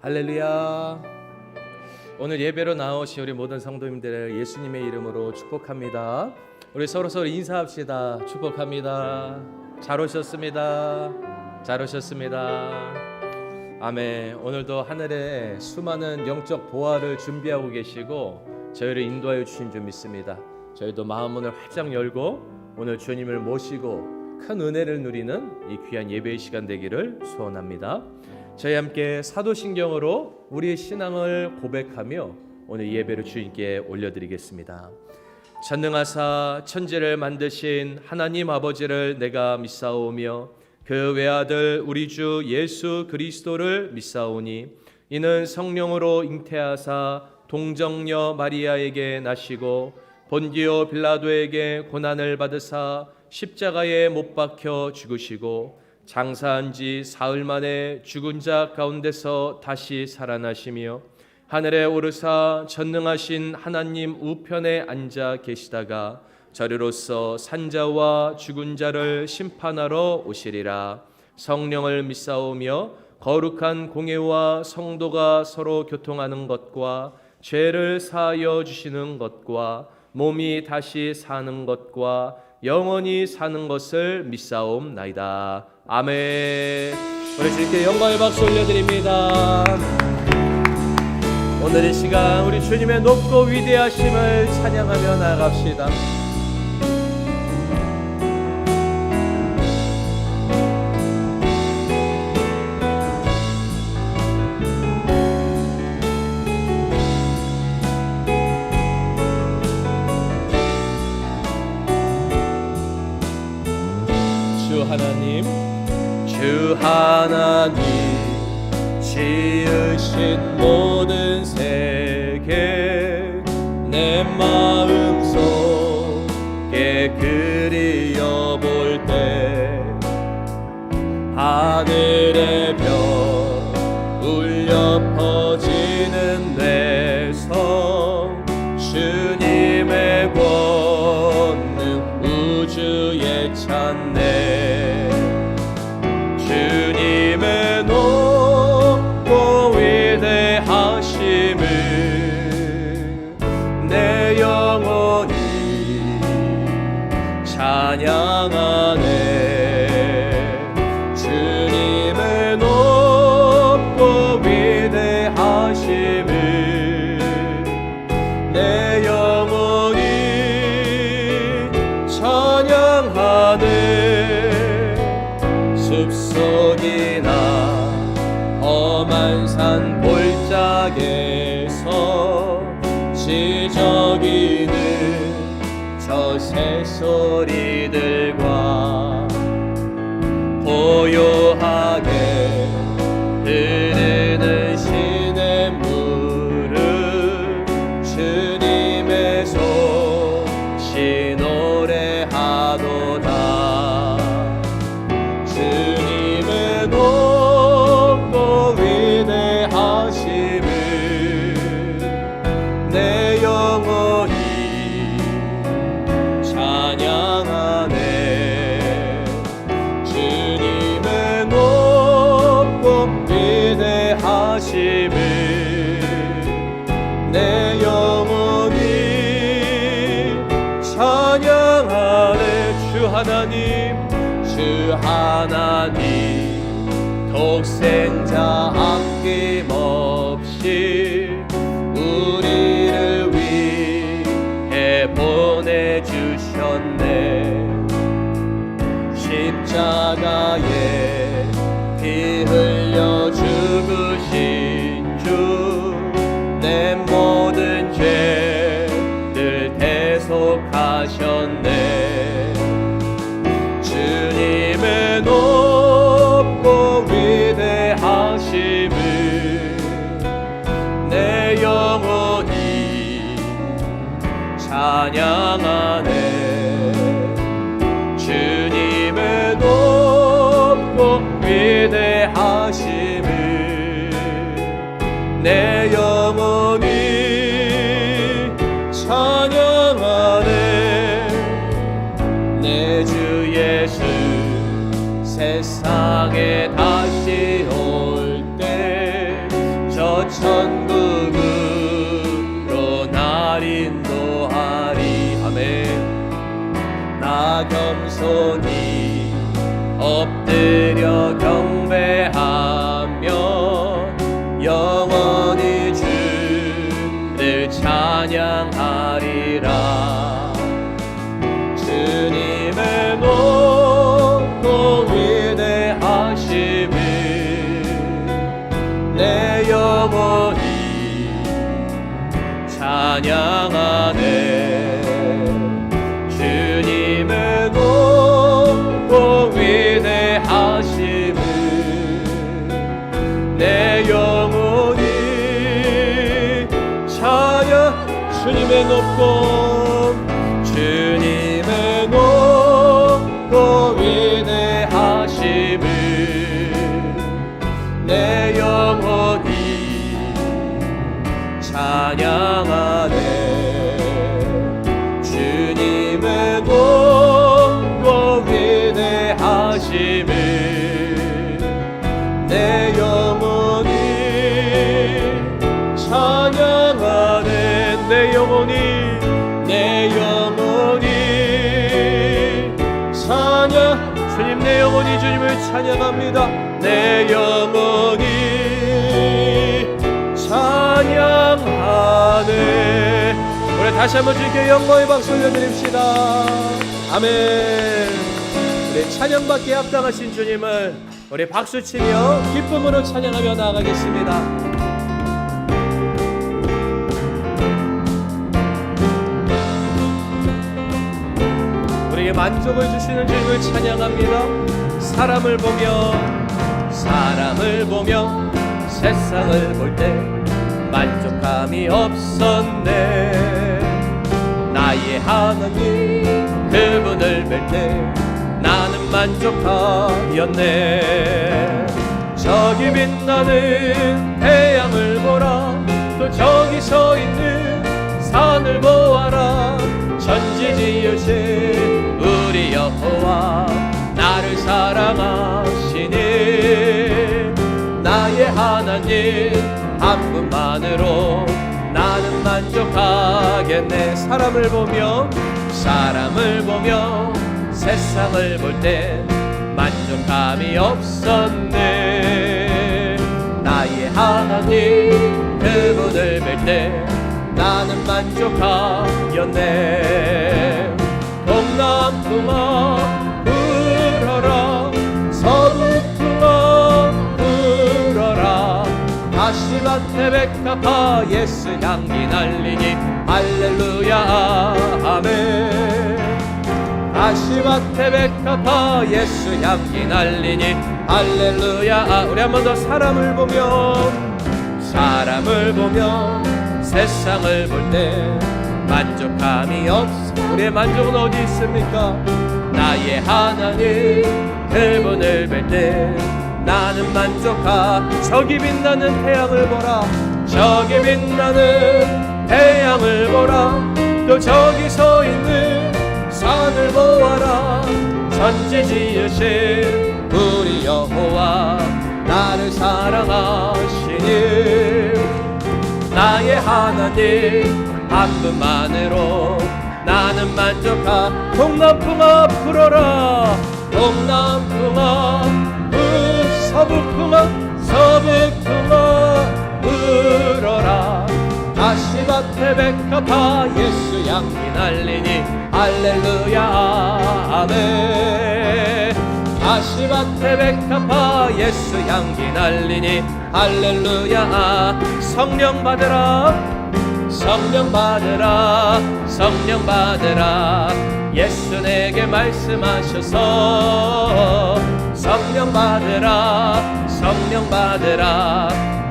할렐루야. 오늘 예배로 나오신 우리 모든 성도님들을 예수님의 이름으로 축복합니다. 우리 서로 인사합시다. 축복합니다. 잘 오셨습니다. 잘 오셨습니다. 아멘. 오늘도 하늘에 수많은 영적 보화를 준비하고 계시고 저희를 인도하여 주신 줄 믿습니다. 저희도 마음문을 활짝 열고 오늘 주님을 모시고 큰 은혜를 누리는 이 귀한 예배의 시간 되기를 소원합니다. 저희 함께 사도신경으로 우리의 신앙을 고백하며 오늘 예배를 주님께 올려드리겠습니다. 전능하사 천지를 만드신 하나님 아버지를 내가 믿사오며 그 외아들 우리 주 예수 그리스도를 믿사오니 이는 성령으로 잉태하사 동정녀 마리아에게 나시고 본디오 빌라도에게 고난을 받으사 십자가에 못 박혀 죽으시고 장사한 지 사흘 만에 죽은 자 가운데서 다시 살아나시며 하늘에 오르사 전능하신 하나님 우편에 앉아 계시다가 저리로서 산자와 죽은 자를 심판하러 오시리라. 성령을 믿사오며 거룩한 공예와 성도가 서로 교통하는 것과 죄를 사하여 주시는 것과 몸이 다시 사는 것과 영원히 사는 것을 믿사옵나이다. 아멘. 우리 주님께 영광의 박수 올려드립니다. 오늘 이 시간 우리 주님의 높고 위대하심을 찬양하며 나아갑시다. 주 하나님 지으신 모든 세계 내 마음속에 그리어볼 때 하늘의 별 울려 퍼지는 내 성 주님의 권능 우주에 찬네. 주님의 높고 위대하심을 내 영혼이 찬양하네. 주님의 높고 위대하심을 내 영혼이 찬양하네. 숲속이나 험한 산 골짜기에서 지저귀는 저 새소리들과 고요하게 흐르는 시냇물을 주님의 솜씨 노래하도다. 높고 위대하심을 내 영혼이 찬양하네. 주님의 높고 위대하심을 내 영혼이 찬양하네. 주 하나님 독생자 아낌없이 우리를 위해 보내주셨네. 십자가에 피 흘려 죽으신 주 내 모든 죄를 대속하셨네. 주님의 높고 위대하심을 내 영혼이 찬양하네. 주님의 높고 위대하심을 내 영혼이 찬양하네. 내 주 예수 세상에 다시 올 때 천국으로 날 인도하리. 아멘. 나 겸손히 엎드려 경배하며 영원히 주를 찬양하리라. 주님의 높고 위대하심을 내 영혼이 찬양하네. 주님의 높고 위대하심을 내 영혼이 찬양. 주님의 높고 주님의 높고 위대하심을 내 영혼이 찬양하네. 주님의 높고 위대하심을 내 영혼이 찬양하네. 내 영혼이 찬양. 주님, 내 영혼이 주님을 찬양합니다. 내 영혼이 찬양하네. 우리 다시 한번 주님께 영광의 박수 올려드립시다. 아멘. 우리 찬양받기에 합당하신 주님을 우리 박수치며 기쁨으로 찬양하며 나아가겠습니다. 우리에게 만족을 주시는 주님을 찬양합니다. 사람을 보며 세상을 볼 때 만족감이 없었네. 나의 하나님 그분을 뵐 때 나는 만족하였네. 저기 빛나는 태양을 보라. 또 저기 서 있는 산을 보아라. 전지지으신 우리 여호와 나를 사랑하시니 나의 하나님 한 분만으로 나는 만족하겠네. 사람을 보며 세상을 볼 때 만족감이 없었네. 나의 하나님 그분을 뵐 때 나는 만족하였네. 동남풍아 불어라. 서북풍아 불어라. 다시밭에 백합화 예수 향기 날리니 할렐루야 아멘. 다시밭에 백합화 예수 향기 날리니 할렐루야. 우리 한 번 더. 사람을 보며 세상을 볼 때 만족함이 없어. 우리의 만족은 어디 있습니까? 나의 하나님 그분을 뵐 때 나는 만족하. 저기 빛나는 태양을 보라. 저기 빛나는 태양을 보라. 또 저기 서 있는 산을 보아라. 전지지으신 우리 여호와 나를 사랑하시니 나의 하나님 한 분만으로 나는 만족하. 동남풍아 불어라. 동남풍아 서북풍아 불어라. 다시밭에 백합화 예수 향기 날리니 할렐루야 아멘. 다시밭에 백합화 예수 향기 날리니 할렐루야. 성령 받으라. 예수 내게 말씀하셔서 성령 받으라.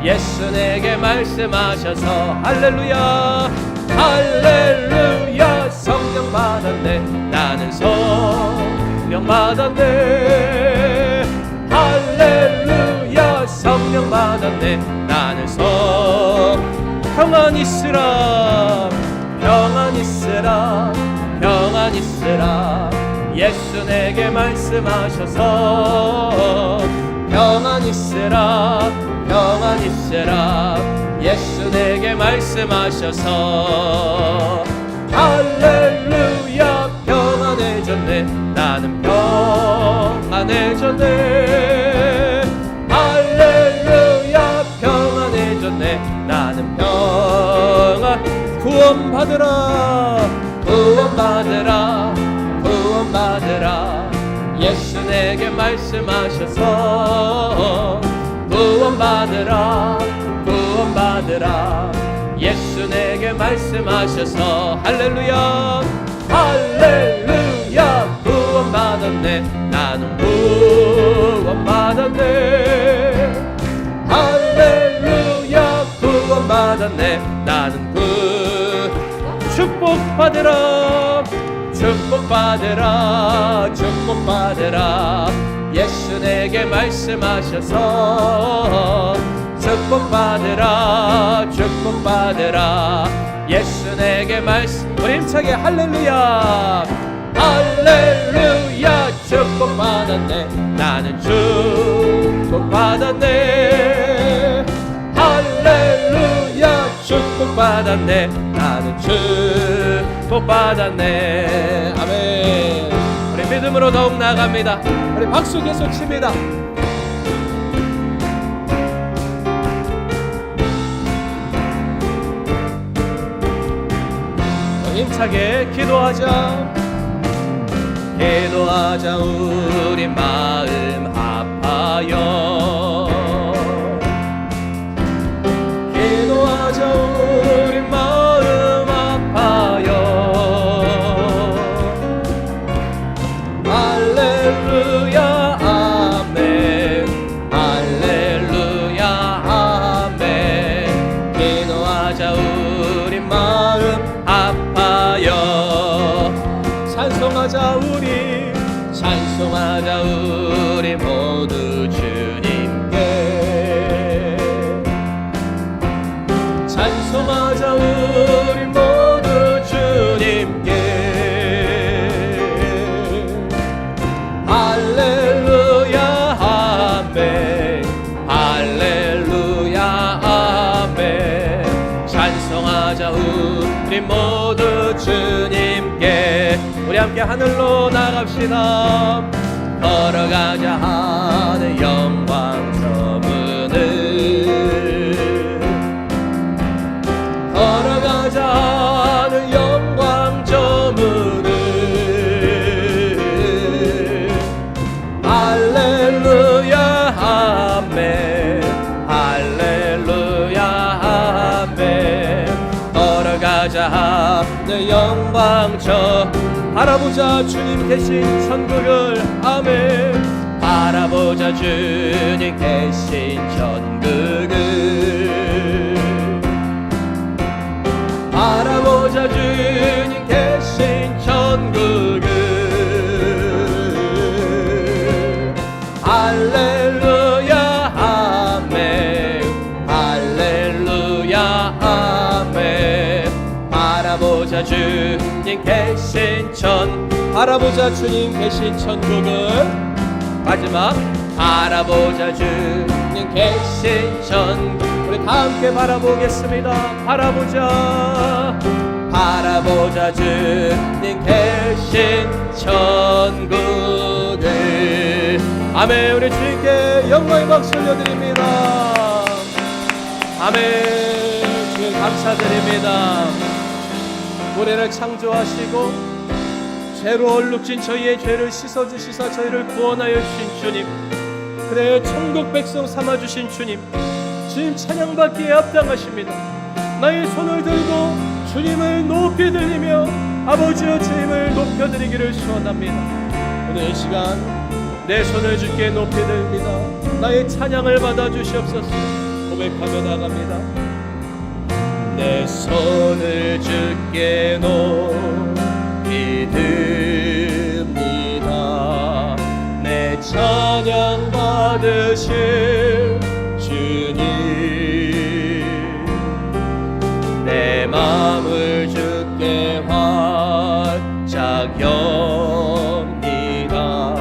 예수 내게 말씀하셔서 할렐루야. 성령 받았네. 나는 성령 받았네. 할렐루야. 성령 받았네. 나는 평안 있으라. 예수 내게 말씀하셔서 평안 있으라. 예수 내게 말씀하셔서 할렐루야 평안해졌네 나는 평안해졌네 할렐루야 평안해졌네 나는 평안 구원받으라 구원받으라 구원받으라 예수 내게 말씀하셔서 구원받으라 구원받으라 예수 내게 말씀하셔서 할렐루야 할렐루야 구원받았네 나는 구원받았네 할렐루야 구원받았네 나는 축복받으라 축복받으라 축복받으라 예수 내게 말씀하셔서 축복받으라 축복받으라 예수 내게 말씀 우리 힘차게 할렐루야 할렐루야 축복받았네 나는 축복받았네 할렐루야 축복받았네 나는 축복받았네 아멘 우리 믿음으로 더욱 나아갑니다 우리 박수 계속 칩니다 힘차게 기도하자 기도하자 우리 마음 아파요 기도하자 우리 마음 아파요 할렐루야 아멘 할렐루야 아멘 기도하자 우리 마음 아파요 찬송하자 우리 모두 주님께 찬송하자 우리 모두 주님께 할렐루야 아멘 할렐루야 아멘 찬송하자 우리 모두 주님께 우리 함께 하늘로 나갑시다 걸어가자 하늘 영광 저문을 걸어가자 하늘 영광 저문을 할렐루야 아멘 할렐루야 아멘 걸어가자 하늘 영광 저 바라보자 주님 계신 천국을 아멘 바라보자 주님 계신 천국을 바라보자 주님 계신 천국을 할렐루야 아멘 할렐루야 아멘 바라보자 주님 계신 바라보자 주님 계신 천국을 마지막 바라보자 주님 계신 천국 우리 다 함께 바라보겠습니다 바라보자 바라보자 주님 계신 천국을 아멘 우리 주님께 영광의 박수 올려드립니다 아멘 주님 감사드립니다 우리를 창조하시고 죄로 얼룩진 저희의 죄를 씻어주시사 저희를 구원하여 주신 주님 그래 천국 백성 삼아주신 주님 주님 찬양받기에 합당하십니다 나의 손을 들고 주님을 높이 들리며 아버지여 주님을 높여드리기를 소원합니다 오늘 이 시간 내 손을 주께 높이 들립니다 나의 찬양을 받아주시옵소서 고백하며 나갑니다 내 손을 주께 높이 듭니다 내 찬양 받으실 주님 내 마음을 주께 활짝 엽니다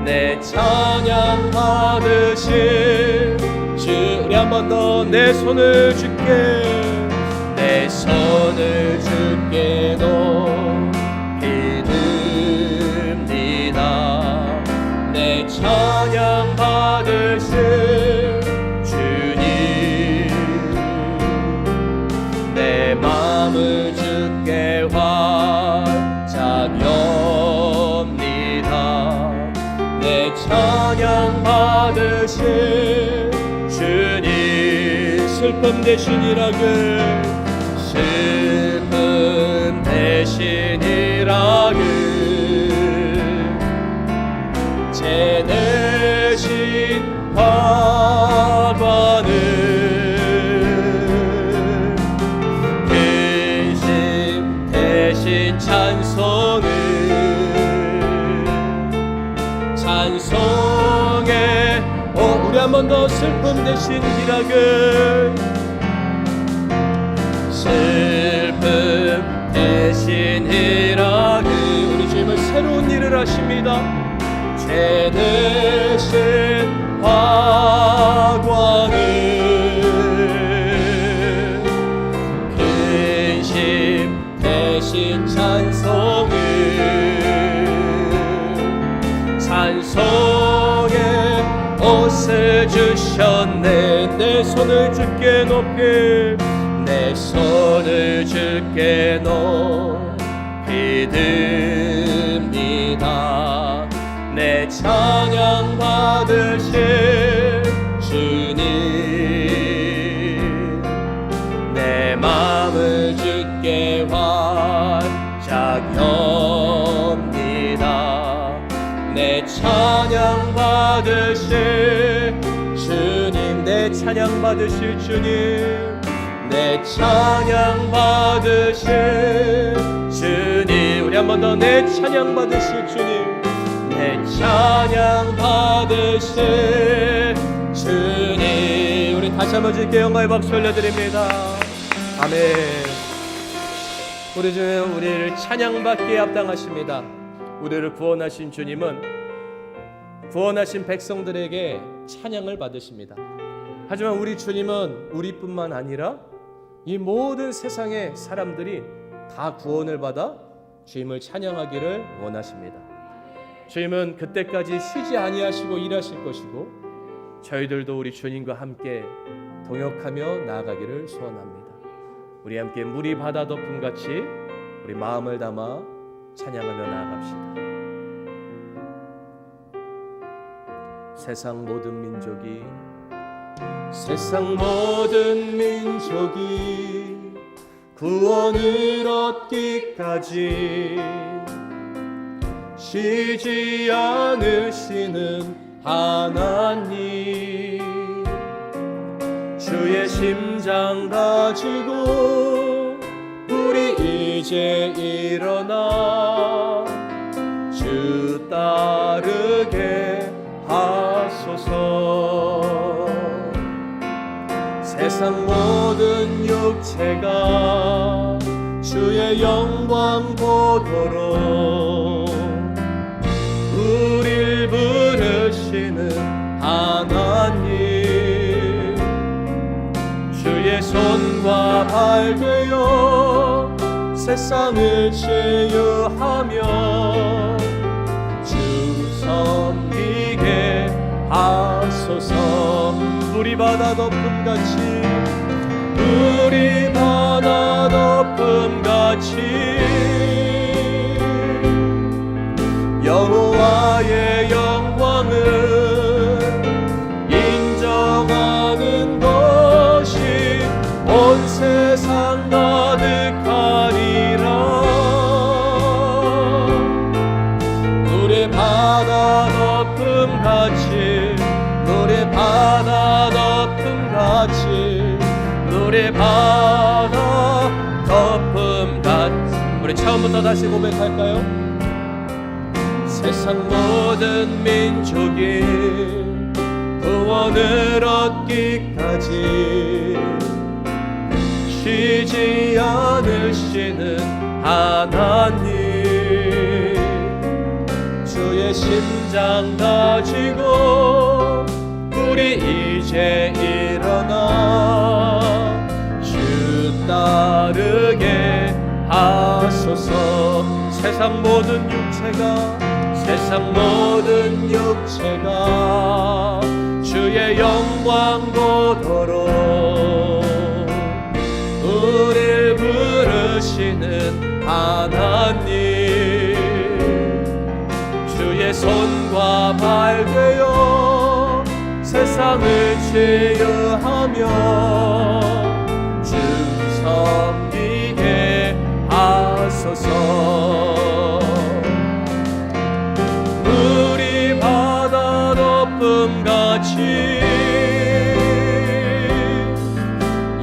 내 찬양 받으실 주 우리 한 번 더 내 손을 주께 높게 내 손을 주께 높이 듭니다. 내 찬양 받으실 주님, 내 마음을 주께 활짝 엽니다. 내 찬양 받으실 주님, 슬픔 대신이라그 슬픔 대신이라그 제 대신 화관을 근심 대신 찬송을 찬송에 우리 한 번 더 슬픔 대신 희락을 슬픔 대신 희락을 우리 주님은 새로운 일을 하십니다. 제 대신 화관을 근심 대신 찬송을 찬송에 옷을 주셨네. 내 손을 주께 높이 내 손을 주께 높이 듭니다. 내 찬양 받으실 주님, 내 마음을 주께 활짝 엽니다. 내 찬양 받으실 주님, 내 찬양 받으실 주님, 내 찬양 받으실 주님. 우리 한 번 더 내 찬양 받으실 주님, 내 찬양 받으실 주님. 우리 다시 한번 주께 영광의 박수 올려드립니다. 아멘. 우리 주님, 우리를 찬양받기에 합당하십니다. 우리를 구원하신 주님은 구원하신 백성들에게 찬양을 받으십니다. 하지만 우리 주님은 우리뿐만 아니라 이 모든 세상의 사람들이 다 구원을 받아 주님을 찬양하기를 원하십니다. 주님은 그때까지 쉬지 아니하시고 일하실 것이고 저희들도 우리 주님과 함께 동역하며 나아가기를 소원합니다. 우리 함께 물이 바다 덮음같이 우리 마음을 담아 찬양하며 나아갑시다. 세상 모든 민족이 구원을 얻기까지 쉬지 않으시는 하나님, 주의 심장 가지고 우리 이제 일어나 주 따르게 하소서. 세상 모든 육체가 주의 영광 보도록 우릴 부르시는 하나님, 주의 손과 발 되어 세상을 제어하며 주 섬기게 하소서. 물이 바다 덮음같이 물이 바다 덮음같이 여호와의 영광을 인정하는 것이 온 세상 가득하리라. 물의 바다 덮음같이 물의 바다 덮음같이 물의 바다 덮음같이. 우리 처음부터 다시 고백할까요? 세상 모든 민족이 구원을 얻기까지 쉬지 않으시는 하나님, 주의 심장 가지고 우리 이제 일어나 따르게 하소서. 세상 모든 육체가 주의 영광 보도록 우릴 부르시는 하나님, 주의 손과 발 되어 세상을 제어하며 주 섬기게 하소서. 우리 바다 덮음같이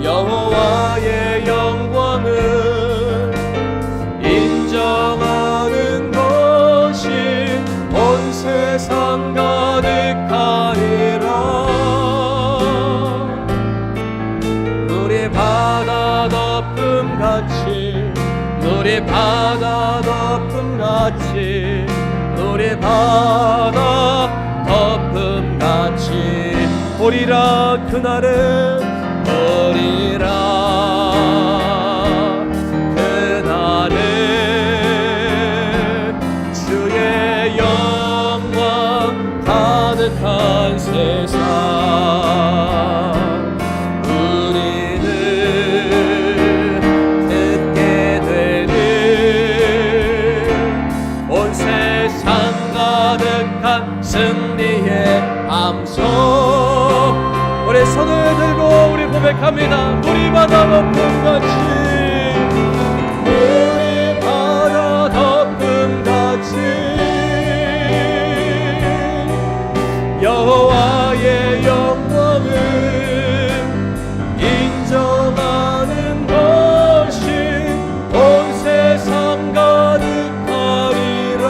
여호와의 영광을 인정하는 것이 온 세상 가득하리라. 우리 바다 덮음같이, 우리 바다 덮음같이, 우리 바다 덮음같이 보리라. 그날은 보리라. 그날은 주의 영광 가득한 세상 우리는 듣게 되는 온 세상 가득한 승리의 함성. 우리 손을 들고 우리 고백합니다. 우리 바다 덮음같이, 우리 바다 덮음같이 여호와의 영광을 인정하는 것이 온 세상 가득하리라.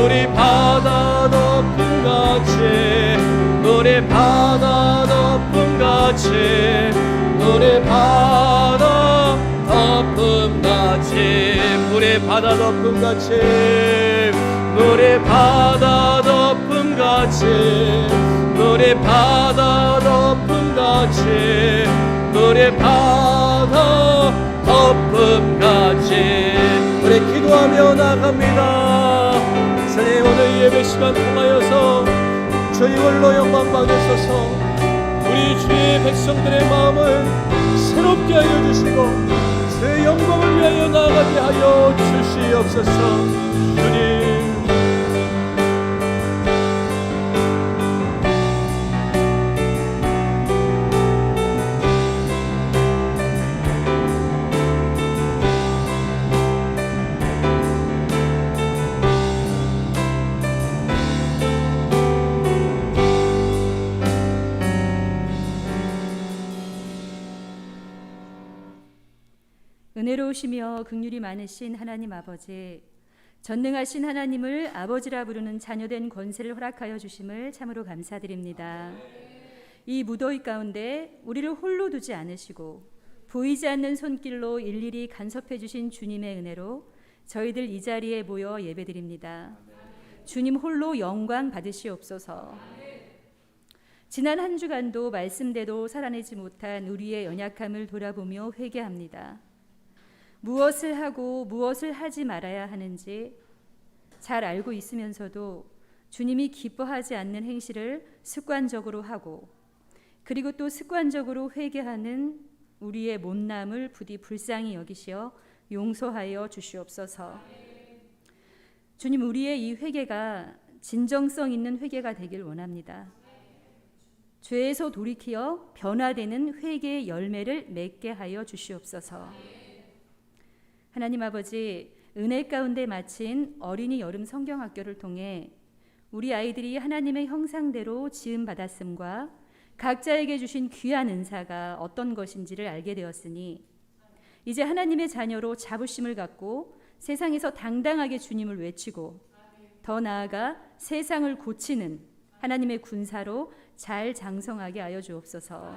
우리 바다 덮음같이, 우리 바다 덮음같이, 우리 바다 덮음같이, 우리 바다 덮음같이, 우리 바다 덮음같이, 우리 바다 덮음같이, 우리 바다 덮음같이. 우리 기도하며 나갑니다. 주님, 오늘 예배 시간 통하여서 주의 홀로 영광 받으소서. 우리 주의 백성들의 마음을 새롭게 하여 주시고 주의 영광을 위하여 나아가게 하여 주시옵소서. 주님, 은혜로우시며 긍휼이 많으신 하나님 아버지, 전능하신 하나님을 아버지라 부르는 자녀된 권세를 허락하여 주심을 참으로 감사드립니다. 이 무더위 가운데 우리를 홀로 두지 않으시고 보이지 않는 손길로 일일이 간섭해 주신 주님의 은혜로 저희들 이 자리에 모여 예배드립니다. 주님 홀로 영광 받으시옵소서. 지난 한 주간도 말씀대로 살아내지 못한 우리의 연약함을 돌아보며 회개합니다. 무엇을 하고 무엇을 하지 말아야 하는지 잘 알고 있으면서도 주님이 기뻐하지 않는 행실을 습관적으로 하고, 그리고 또 습관적으로 회개하는 우리의 못남을 부디 불쌍히 여기시어 용서하여 주시옵소서. 주님, 우리의 이 회개가 진정성 있는 회개가 되길 원합니다. 죄에서 돌이켜 변화되는 회개의 열매를 맺게 하여 주시옵소서. 하나님 아버지, 은혜 가운데 마친 어린이 여름 성경학교를 통해 우리 아이들이 하나님의 형상대로 지음받았음과 각자에게 주신 귀한 은사가 어떤 것인지를 알게 되었으니 이제 하나님의 자녀로 자부심을 갖고 세상에서 당당하게 주님을 외치고 더 나아가 세상을 고치는 하나님의 군사로 잘 장성하게 하여 주옵소서.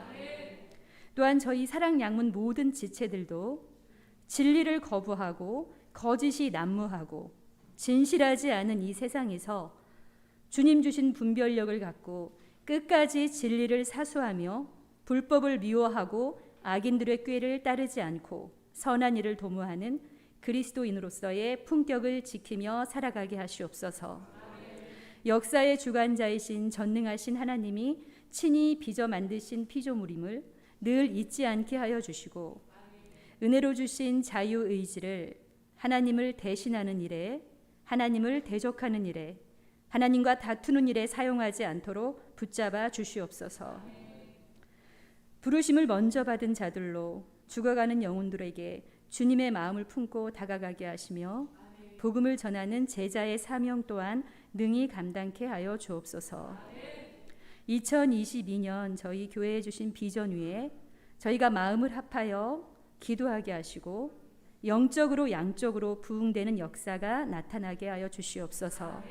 또한 저희 사랑 양문 모든 지체들도 진리를 거부하고 거짓이 난무하고 진실하지 않은 이 세상에서 주님 주신 분별력을 갖고 끝까지 진리를 사수하며 불법을 미워하고 악인들의 꾀를 따르지 않고 선한 일을 도모하는 그리스도인으로서의 품격을 지키며 살아가게 하시옵소서. 역사의 주관자이신 전능하신 하나님이 친히 빚어 만드신 피조물임을 늘 잊지 않게 하여 주시고 은혜로 주신 자유의지를 하나님을 대신하는 일에, 하나님을 대적하는 일에, 하나님과 다투는 일에 사용하지 않도록 붙잡아 주시옵소서. 부르심을 먼저 받은 자들로 죽어가는 영혼들에게 주님의 마음을 품고 다가가게 하시며 복음을 전하는 제자의 사명 또한 능히 감당케 하여 주옵소서. 2022년 저희 교회에 주신 비전 위에 저희가 마음을 합하여 기도하게 하시고 영적으로 양적으로 부흥되는 역사가 나타나게 하여 주시옵소서.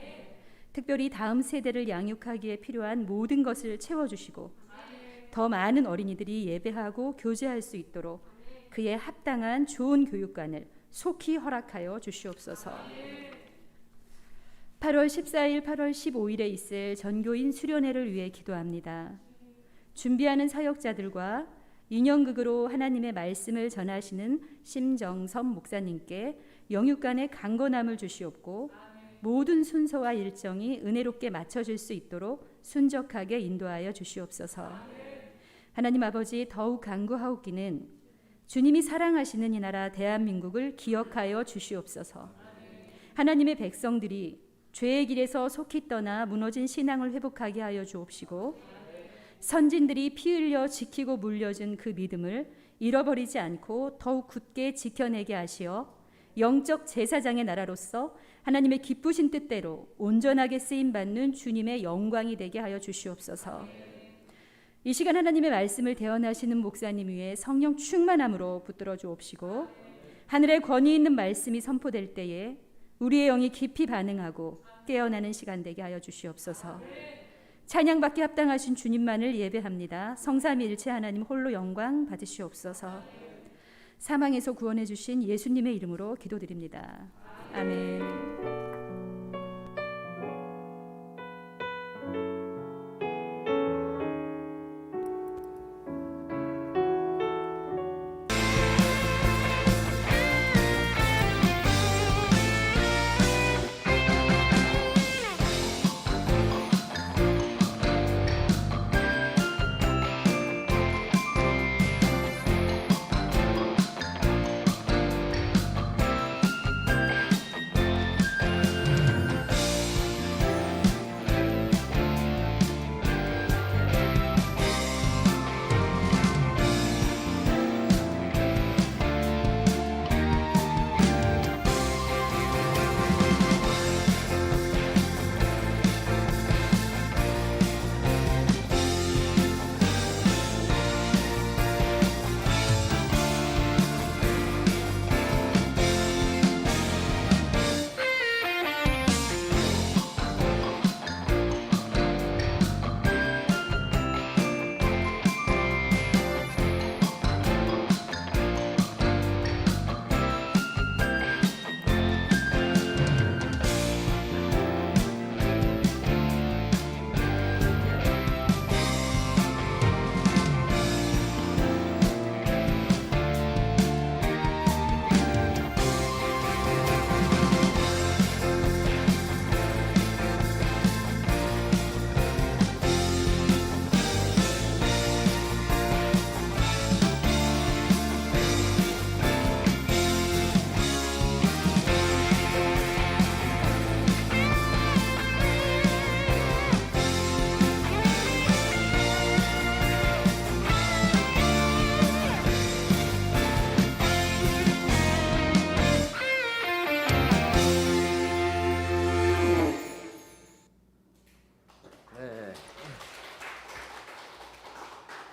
특별히 다음 세대를 양육하기에 필요한 모든 것을 채워주시고 더 많은 어린이들이 예배하고 교제할 수 있도록 그에 합당한 좋은 교육관을 속히 허락하여 주시옵소서. 8월 14일, 8월 15일에 있을 전교인 수련회를 위해 기도합니다. 준비하는 사역자들과 인형극으로 하나님의 말씀을 전하시는 심정섭 목사님께 영육간의 강건함을 주시옵고 모든 순서와 일정이 은혜롭게 맞춰질 수 있도록 순적하게 인도하여 주시옵소서. 하나님 아버지, 더욱 간구하옵기는 주님이 사랑하시는 이 나라 대한민국을 기억하여 주시옵소서. 하나님의 백성들이 죄의 길에서 속히 떠나 무너진 신앙을 회복하게 하여 주옵시고 선진들이 피 흘려 지키고 물려준 그 믿음을 잃어버리지 않고 더욱 굳게 지켜내게 하시어 영적 제사장의 나라로서 하나님의 기쁘신 뜻대로 온전하게 쓰임받는 주님의 영광이 되게 하여 주시옵소서. 이 시간 하나님의 말씀을 대언하시는 목사님 위에 성령 충만함으로 붙들어 주옵시고 하늘의 권위 있는 말씀이 선포될 때에 우리의 영이 깊이 반응하고 깨어나는 시간 되게 하여 주시옵소서. 찬양받기 합당하신 주님만을 예배합니다. 성삼위일체 하나님 홀로 영광 받으시옵소서. 사망에서 구원해 주신 예수님의 이름으로 기도드립니다. 아멘.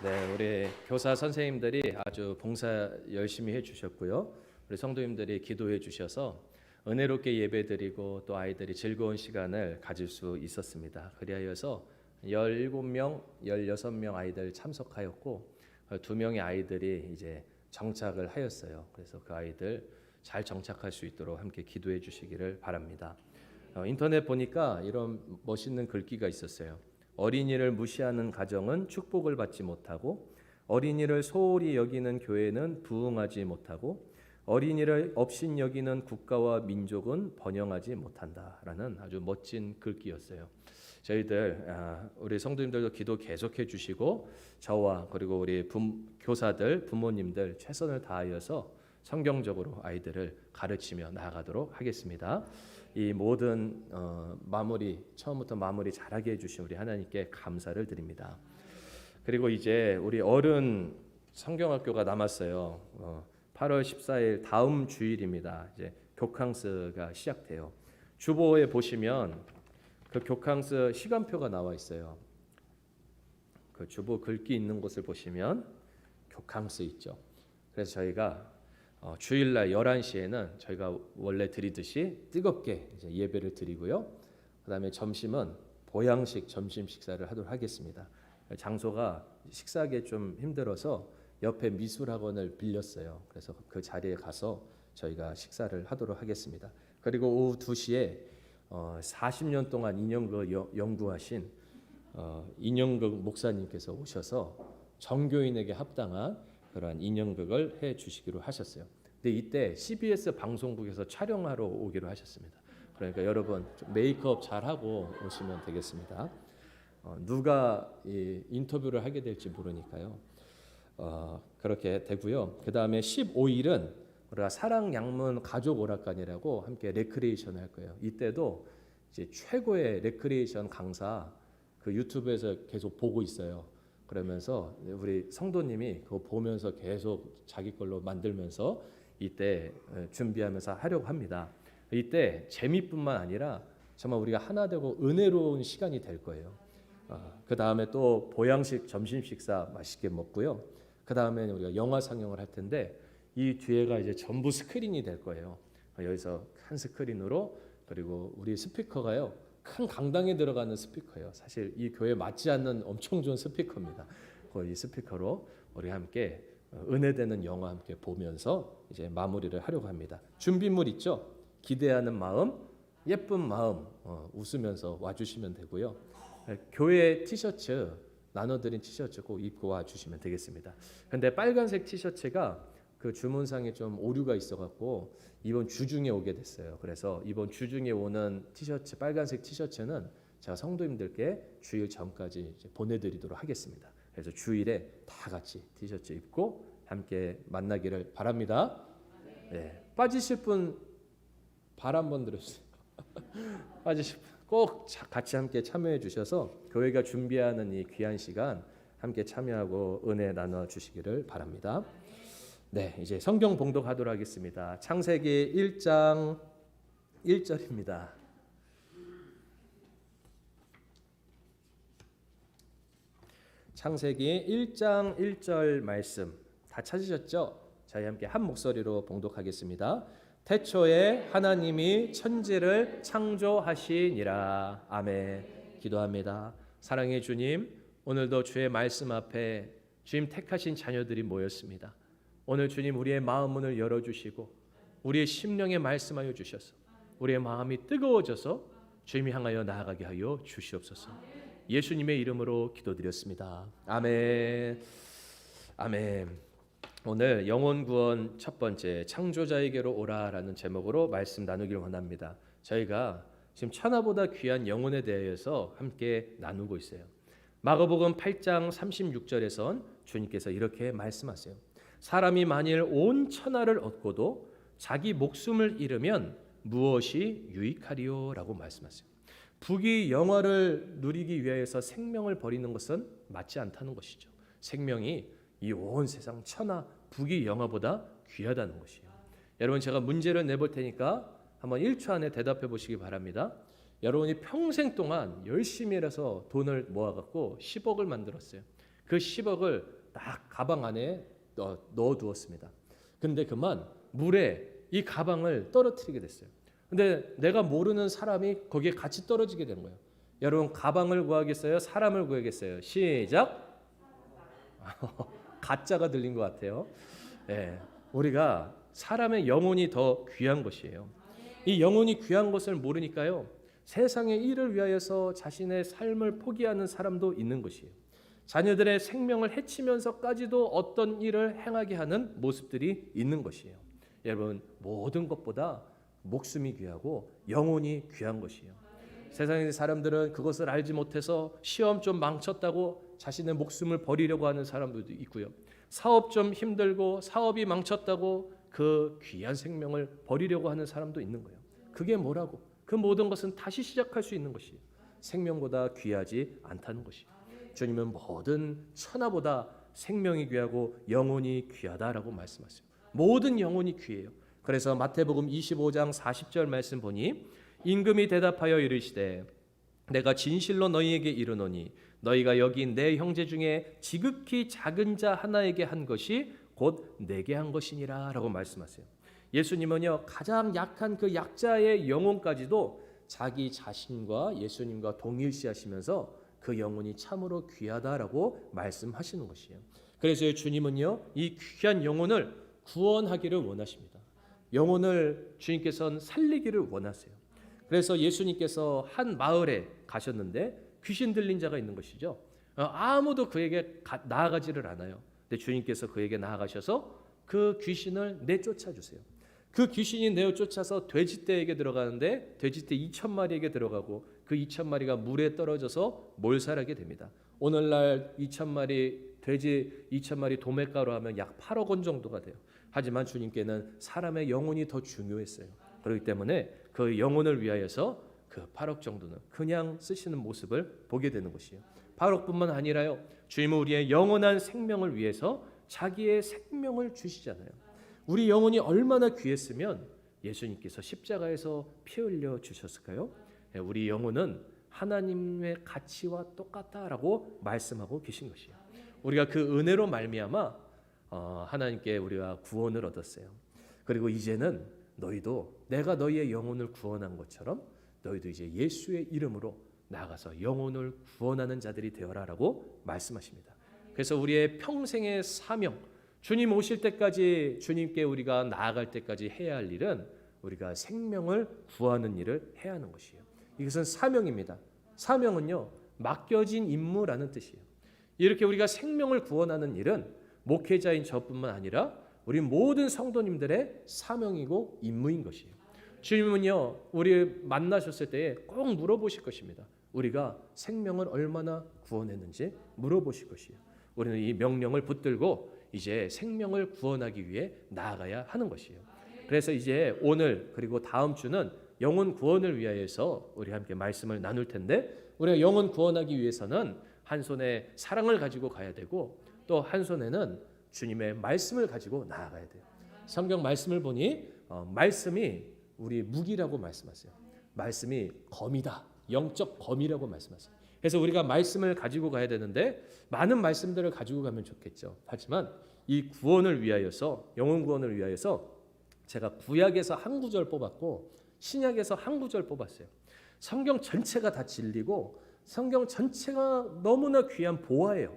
네, 우리 교사 선생님들이 아주 봉사 열심히 해주셨고요. 우리 성도님들이 기도해 주셔서 은혜롭게 예배드리고 또 아이들이 즐거운 시간을 가질 수 있었습니다. 그리하여서 17명, 16명 아이들 참석하였고 2명의 아이들이 이제 정착을 하였어요. 그래서 그 아이들 잘 정착할 수 있도록 함께 기도해 주시기를 바랍니다. 인터넷 보니까 이런 멋있는 글귀가 있었어요. 어린이를 무시하는 가정은 축복을 받지 못하고 어린이를 소홀히 여기는 교회는 부흥하지 못하고 어린이를 업신 여기는 국가와 민족은 번영하지 못한다라는 아주 멋진 글귀였어요. 저희들 우리 성도님들도 기도 계속해 주시고 저와 그리고 우리 교사들 부모님들 최선을 다하여서 성경적으로 아이들을 가르치며 나아가도록 하겠습니다. 이 모든 마무리 처음부터 마무리 잘하게 해주신 우리 하나님께 감사를 드립니다. 그리고 이제 우리 어른 성경학교가 남았어요. 8월 14일 다음 주일입니다. 이제 교캉스가 시작돼요. 주보에 보시면 그 교캉스 시간표가 나와 있어요. 그 주보 글귀 있는 곳을 보시면 교캉스 있죠. 그래서 저희가 주일날 11시에는 저희가 원래 드리듯이 뜨겁게 이제 예배를 드리고요. 그다음에 점심은 보양식 점심 식사를 하도록 하겠습니다. 장소가 식사하기 좀 힘들어서 옆에 미술학원을 빌렸어요. 그래서 그 자리에 가서 저희가 식사를 하도록 하겠습니다. 그리고 오후 2시에 40년 동안 인형극 연구하신 인형극 목사님께서 오셔서 정교인에게 합당한 그러한 인형극을 해 주시기로 하셨어요. 근데 이때 CBS 방송국에서 촬영하러 오기로 하셨습니다. 그러니까 여러분 좀 메이크업 잘 하고 오시면 되겠습니다. 누가 이 인터뷰를 하게 될지 모르니까요. 그렇게 되고요. 그 다음에 15일은 우리가 사랑 양문 가족 오락관이라고 함께 레크리에이션을 할 거예요. 이때도 이제 최고의 레크리에이션 강사 그 유튜브에서 계속 보고 있어요. 그러면서 우리 성도님이 그거 보면서 계속 자기 걸로 만들면서 이때 준비하면서 하려고 합니다. 이때 재미뿐만 아니라 정말 우리가 하나 되고 은혜로운 시간이 될 거예요. 그 다음에 또 보양식 점심 식사 맛있게 먹고요. 그 다음에 우리가 영화 상영을 할 텐데 이 뒤에가 이제 전부 스크린이 될 거예요. 여기서 큰 스크린으로 그리고 우리 스피커가요 큰 강당에 들어가는 스피커예요. 사실 이 교회에 맞지 않는 엄청 좋은 스피커입니다. 이 스피커로 우리 함께 은혜되는 영화 함께 보면서 이제 마무리를 하려고 합니다. 준비물 있죠? 기대하는 마음, 예쁜 마음 웃으면서 와주시면 되고요. 교회 티셔츠 나눠드린 티셔츠 꼭 입고 와주시면 되겠습니다. 근데 빨간색 티셔츠가 그 주문상에 좀 오류가 있어갖고 이번 주중에 오게 됐어요. 그래서 이번 주중에 오는 티셔츠 빨간색 티셔츠는 제가 성도님들께 주일 전까지 이제 보내드리도록 하겠습니다. 그래서 주일에 다 같이 티셔츠 입고 함께 만나기를 바랍니다. 네. 빠지실 분 발 한번 들어주세요. 빠지실 분 꼭 같이 함께 참여해 주셔서 교회가 준비하는 이 귀한 시간 함께 참여하고 은혜 나눠 주시기를 바랍니다. 네, 이제 성경 봉독하도록 하겠습니다. 창세기 1장 1절입니다. 창세기 1장 1절 말씀 다 찾으셨죠? 저희 함께 한 목소리로 봉독하겠습니다. 태초에 하나님이 천지를 창조하시니라. 아멘. 기도합니다. 사랑의 주님, 오늘도 주의 말씀 앞에 주님 택하신 자녀들이 모였습니다. 오늘 주님 우리의 마음 문을 열어주시고 우리의 심령에 말씀하여 주셔서 우리의 마음이 뜨거워져서 주님 향하여 나아가게 하여 주시옵소서. 예수님의 이름으로 기도드렸습니다. 아멘. 아멘. 오늘 영혼 구원 첫 번째 창조자에게로 오라라는 제목으로 말씀 나누길 원합니다. 저희가 지금 천하보다 귀한 영혼에 대해서 함께 나누고 있어요. 마가복음 8장 36절에선 주님께서 이렇게 말씀하세요. 사람이 만일 온 천하를 얻고도 자기 목숨을 잃으면 무엇이 유익하리요? 라고 말씀하세요. 부귀 영화를 누리기 위해서 생명을 버리는 것은 맞지 않다는 것이죠. 생명이 이 온 세상 천하 부귀 영화보다 귀하다는 것이에요. 여러분 제가 문제를 내볼 테니까 한번 1초 안에 대답해 보시기 바랍니다. 여러분이 평생 동안 열심히 일해서 돈을 모아갖고 10억을 만들었어요. 그 10억을 딱 가방 안에 넣어두었습니다. 근데 그만 물에 이 가방을 떨어뜨리게 됐어요. 근데 내가 모르는 사람이 거기에 같이 떨어지게 되는 거예요. 여러분 가방을 구하겠어요? 사람을 구하겠어요? 시작. 가짜가 들린 것 같아요. 네, 우리가 사람의 영혼이 더 귀한 것이에요. 이 영혼이 귀한 것을 모르니까요. 세상의 일을 위하여서 자신의 삶을 포기하는 사람도 있는 것이에요. 자녀들의 생명을 해치면서까지도 어떤 일을 행하게 하는 모습들이 있는 것이에요. 여러분, 모든 것보다 목숨이 귀하고 영혼이 귀한 것이에요. 세상의 사람들은 그것을 알지 못해서 시험 좀 망쳤다고 자신의 목숨을 버리려고 하는 사람들도 있고요. 사업 좀 힘들고 사업이 망쳤다고 그 귀한 생명을 버리려고 하는 사람도 있는 거예요. 그게 뭐라고? 그 모든 것은 다시 시작할 수 있는 것이에요. 생명보다 귀하지 않다는 것이에요. 주님은 모든 천하보다 생명이 귀하고 영혼이 귀하다라고 말씀하세요. 모든 영혼이 귀해요. 그래서 마태복음 25장 40절 말씀 보니 임금이 대답하여 이르시되 내가 진실로 너희에게 이르노니 너희가 여기 내 형제 중에 지극히 작은 자 하나에게 한 것이 곧 내게 한 것이니라 라고 말씀하세요. 예수님은요, 가장 약한 그 약자의 영혼까지도 자기 자신과 예수님과 동일시하시면서 그 영혼이 참으로 귀하다라고 말씀하시는 것이에요. 그래서 주님은요, 이 귀한 영혼을 구원하기를 원하십니다. 영혼을 주님께서는 살리기를 원하세요. 그래서 예수님께서 한 마을에 가셨는데 귀신 들린 자가 있는 것이죠. 아무도 그에게 나아가지를 않아요. 근데 주님께서 그에게 나아가셔서 그 귀신을 내쫓아 주세요. 그 귀신이 내쫓아서 돼지떼에게 들어가는데 돼지떼 2,000마리에게 들어가고 그 2,000마리가 물에 떨어져서 몰살하게 됩니다. 오늘날 2,000마리 돼지 2,000마리 도매가로 하면 약 8억 원 정도가 돼요. 하지만 주님께는 사람의 영혼이 더 중요했어요. 그렇기 때문에 그 영혼을 위하여서 그 8억 정도는 그냥 쓰시는 모습을 보게 되는 것이에요. 8억뿐만 아니라요, 주님은 우리의 영원한 생명을 위해서 자기의 생명을 주시잖아요. 우리 영혼이 얼마나 귀했으면 예수님께서 십자가에서 피 흘려 주셨을까요? 우리 영혼은 하나님의 가치와 똑같다라고 말씀하고 계신 것이에요. 우리가 그 은혜로 말미암아 하나님께 우리가 구원을 얻었어요. 그리고 이제는 너희도 내가 너희의 영혼을 구원한 것처럼 너희도 이제 예수의 이름으로 나아가서 영혼을 구원하는 자들이 되어라라고 말씀하십니다. 그래서 우리의 평생의 사명, 주님 오실 때까지 주님께 우리가 나아갈 때까지 해야 할 일은 우리가 생명을 구하는 일을 해야 하는 것이에요. 이것은 사명입니다. 사명은요, 맡겨진 임무라는 뜻이에요. 이렇게 우리가 생명을 구원하는 일은 목회자인 저뿐만 아니라 우리 모든 성도님들의 사명이고 임무인 것이에요. 주님은요, 우리 만나셨을 때 꼭 물어보실 것입니다. 우리가 생명을 얼마나 구원했는지 물어보실 것이에요. 우리는 이 명령을 붙들고 이제 생명을 구원하기 위해 나아가야 하는 것이에요. 그래서 이제 오늘 그리고 다음 주는 영혼 구원을 위하여서 우리 함께 말씀을 나눌 텐데, 우리가 영혼 구원하기 위해서는 한 손에 사랑을 가지고 가야 되고 또 한 손에는 주님의 말씀을 가지고 나아가야 돼요. 성경 말씀을 보니 말씀이 우리 무기라고 말씀하세요. 말씀이 검이다. 영적 검이라고 말씀하세요. 그래서 우리가 말씀을 가지고 가야 되는데 많은 말씀들을 가지고 가면 좋겠죠. 하지만 이 구원을 위하여서, 영혼 구원을 위하여서 제가 구약에서 한 구절 뽑았고 신약에서 한 구절 뽑았어요. 성경 전체가 다 진리고 성경 전체가 너무나 귀한 보화예요.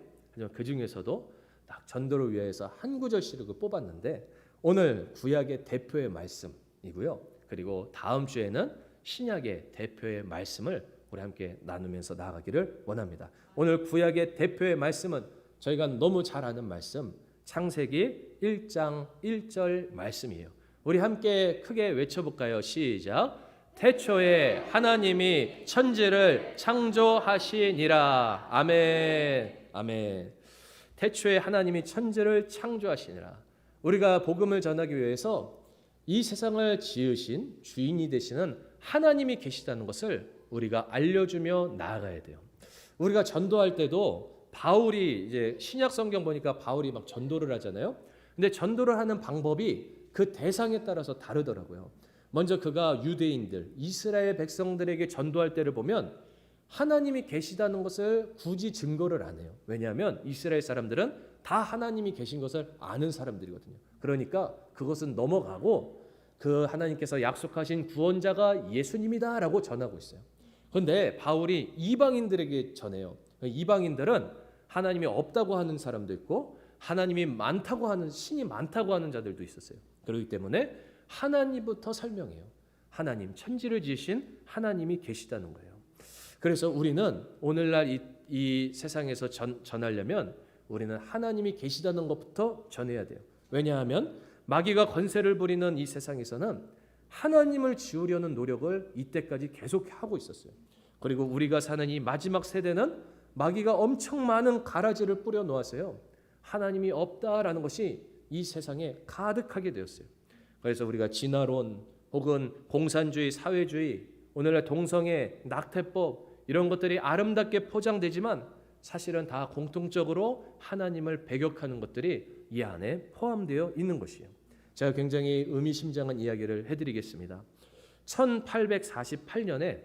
그 중에서도 딱 전도를 위해서 한 구절씩을 뽑았는데 오늘 구약의 대표의 말씀이고요. 그리고 다음 주에는 신약의 대표의 말씀을 우리 함께 나누면서 나아가기를 원합니다. 오늘 구약의 대표의 말씀은 저희가 너무 잘 아는 말씀, 창세기 1장 1절 말씀이에요. 우리 함께 크게 외쳐볼까요? 시작. 태초에 하나님이 천지를 창조하시니라. 아멘. 아멘. 태초에 하나님이 천지를 창조하시니라. 우리가 복음을 전하기 위해서 이 세상을 지으신 주인이 되시는 하나님이 계시다는 것을 우리가 알려주며 나아가야 돼요. 우리가 전도할 때도 바울이 이제 신약 성경 보니까 바울이 막 전도를 하잖아요. 근데 전도를 하는 방법이 그 대상에 따라서 다르더라고요. 먼저 그가 유대인들, 이스라엘 백성들에게 전도할 때를 보면 하나님이 계시다는 것을 굳이 증거를 안 해요. 왜냐하면 이스라엘 사람들은 다 하나님이 계신 것을 아는 사람들이거든요. 그러니까 그것은 넘어가고 그 하나님께서 약속하신 구원자가 예수님이다라고 전하고 있어요. 그런데 바울이 이방인들에게 전해요. 이방인들은 하나님이 없다고 하는 사람도 있고 하나님이 많다고 하는, 신이 많다고 하는 자들도 있었어요. 그렇기 때문에 하나님부터 설명해요. 하나님, 천지를 지으신 하나님이 계시다는 거예요. 그래서 우리는 오늘날 이 세상에서 전하려면 우리는 하나님이 계시다는 것부터 전해야 돼요. 왜냐하면 마귀가 권세를 부리는 이 세상에서는 하나님을 지우려는 노력을 이때까지 계속 하고 있었어요. 그리고 우리가 사는 이 마지막 세대는 마귀가 엄청 많은 가라지를 뿌려 놓았어요. 하나님이 없다라는 것이 이 세상에 가득하게 되었어요. 그래서 우리가 진화론 혹은 공산주의, 사회주의, 오늘날 동성애, 낙태법 이런 것들이 아름답게 포장되지만 사실은 다 공통적으로 하나님을 배격하는 것들이 이 안에 포함되어 있는 것이에요. 제가 굉장히 의미심장한 이야기를 해드리겠습니다. 1848년에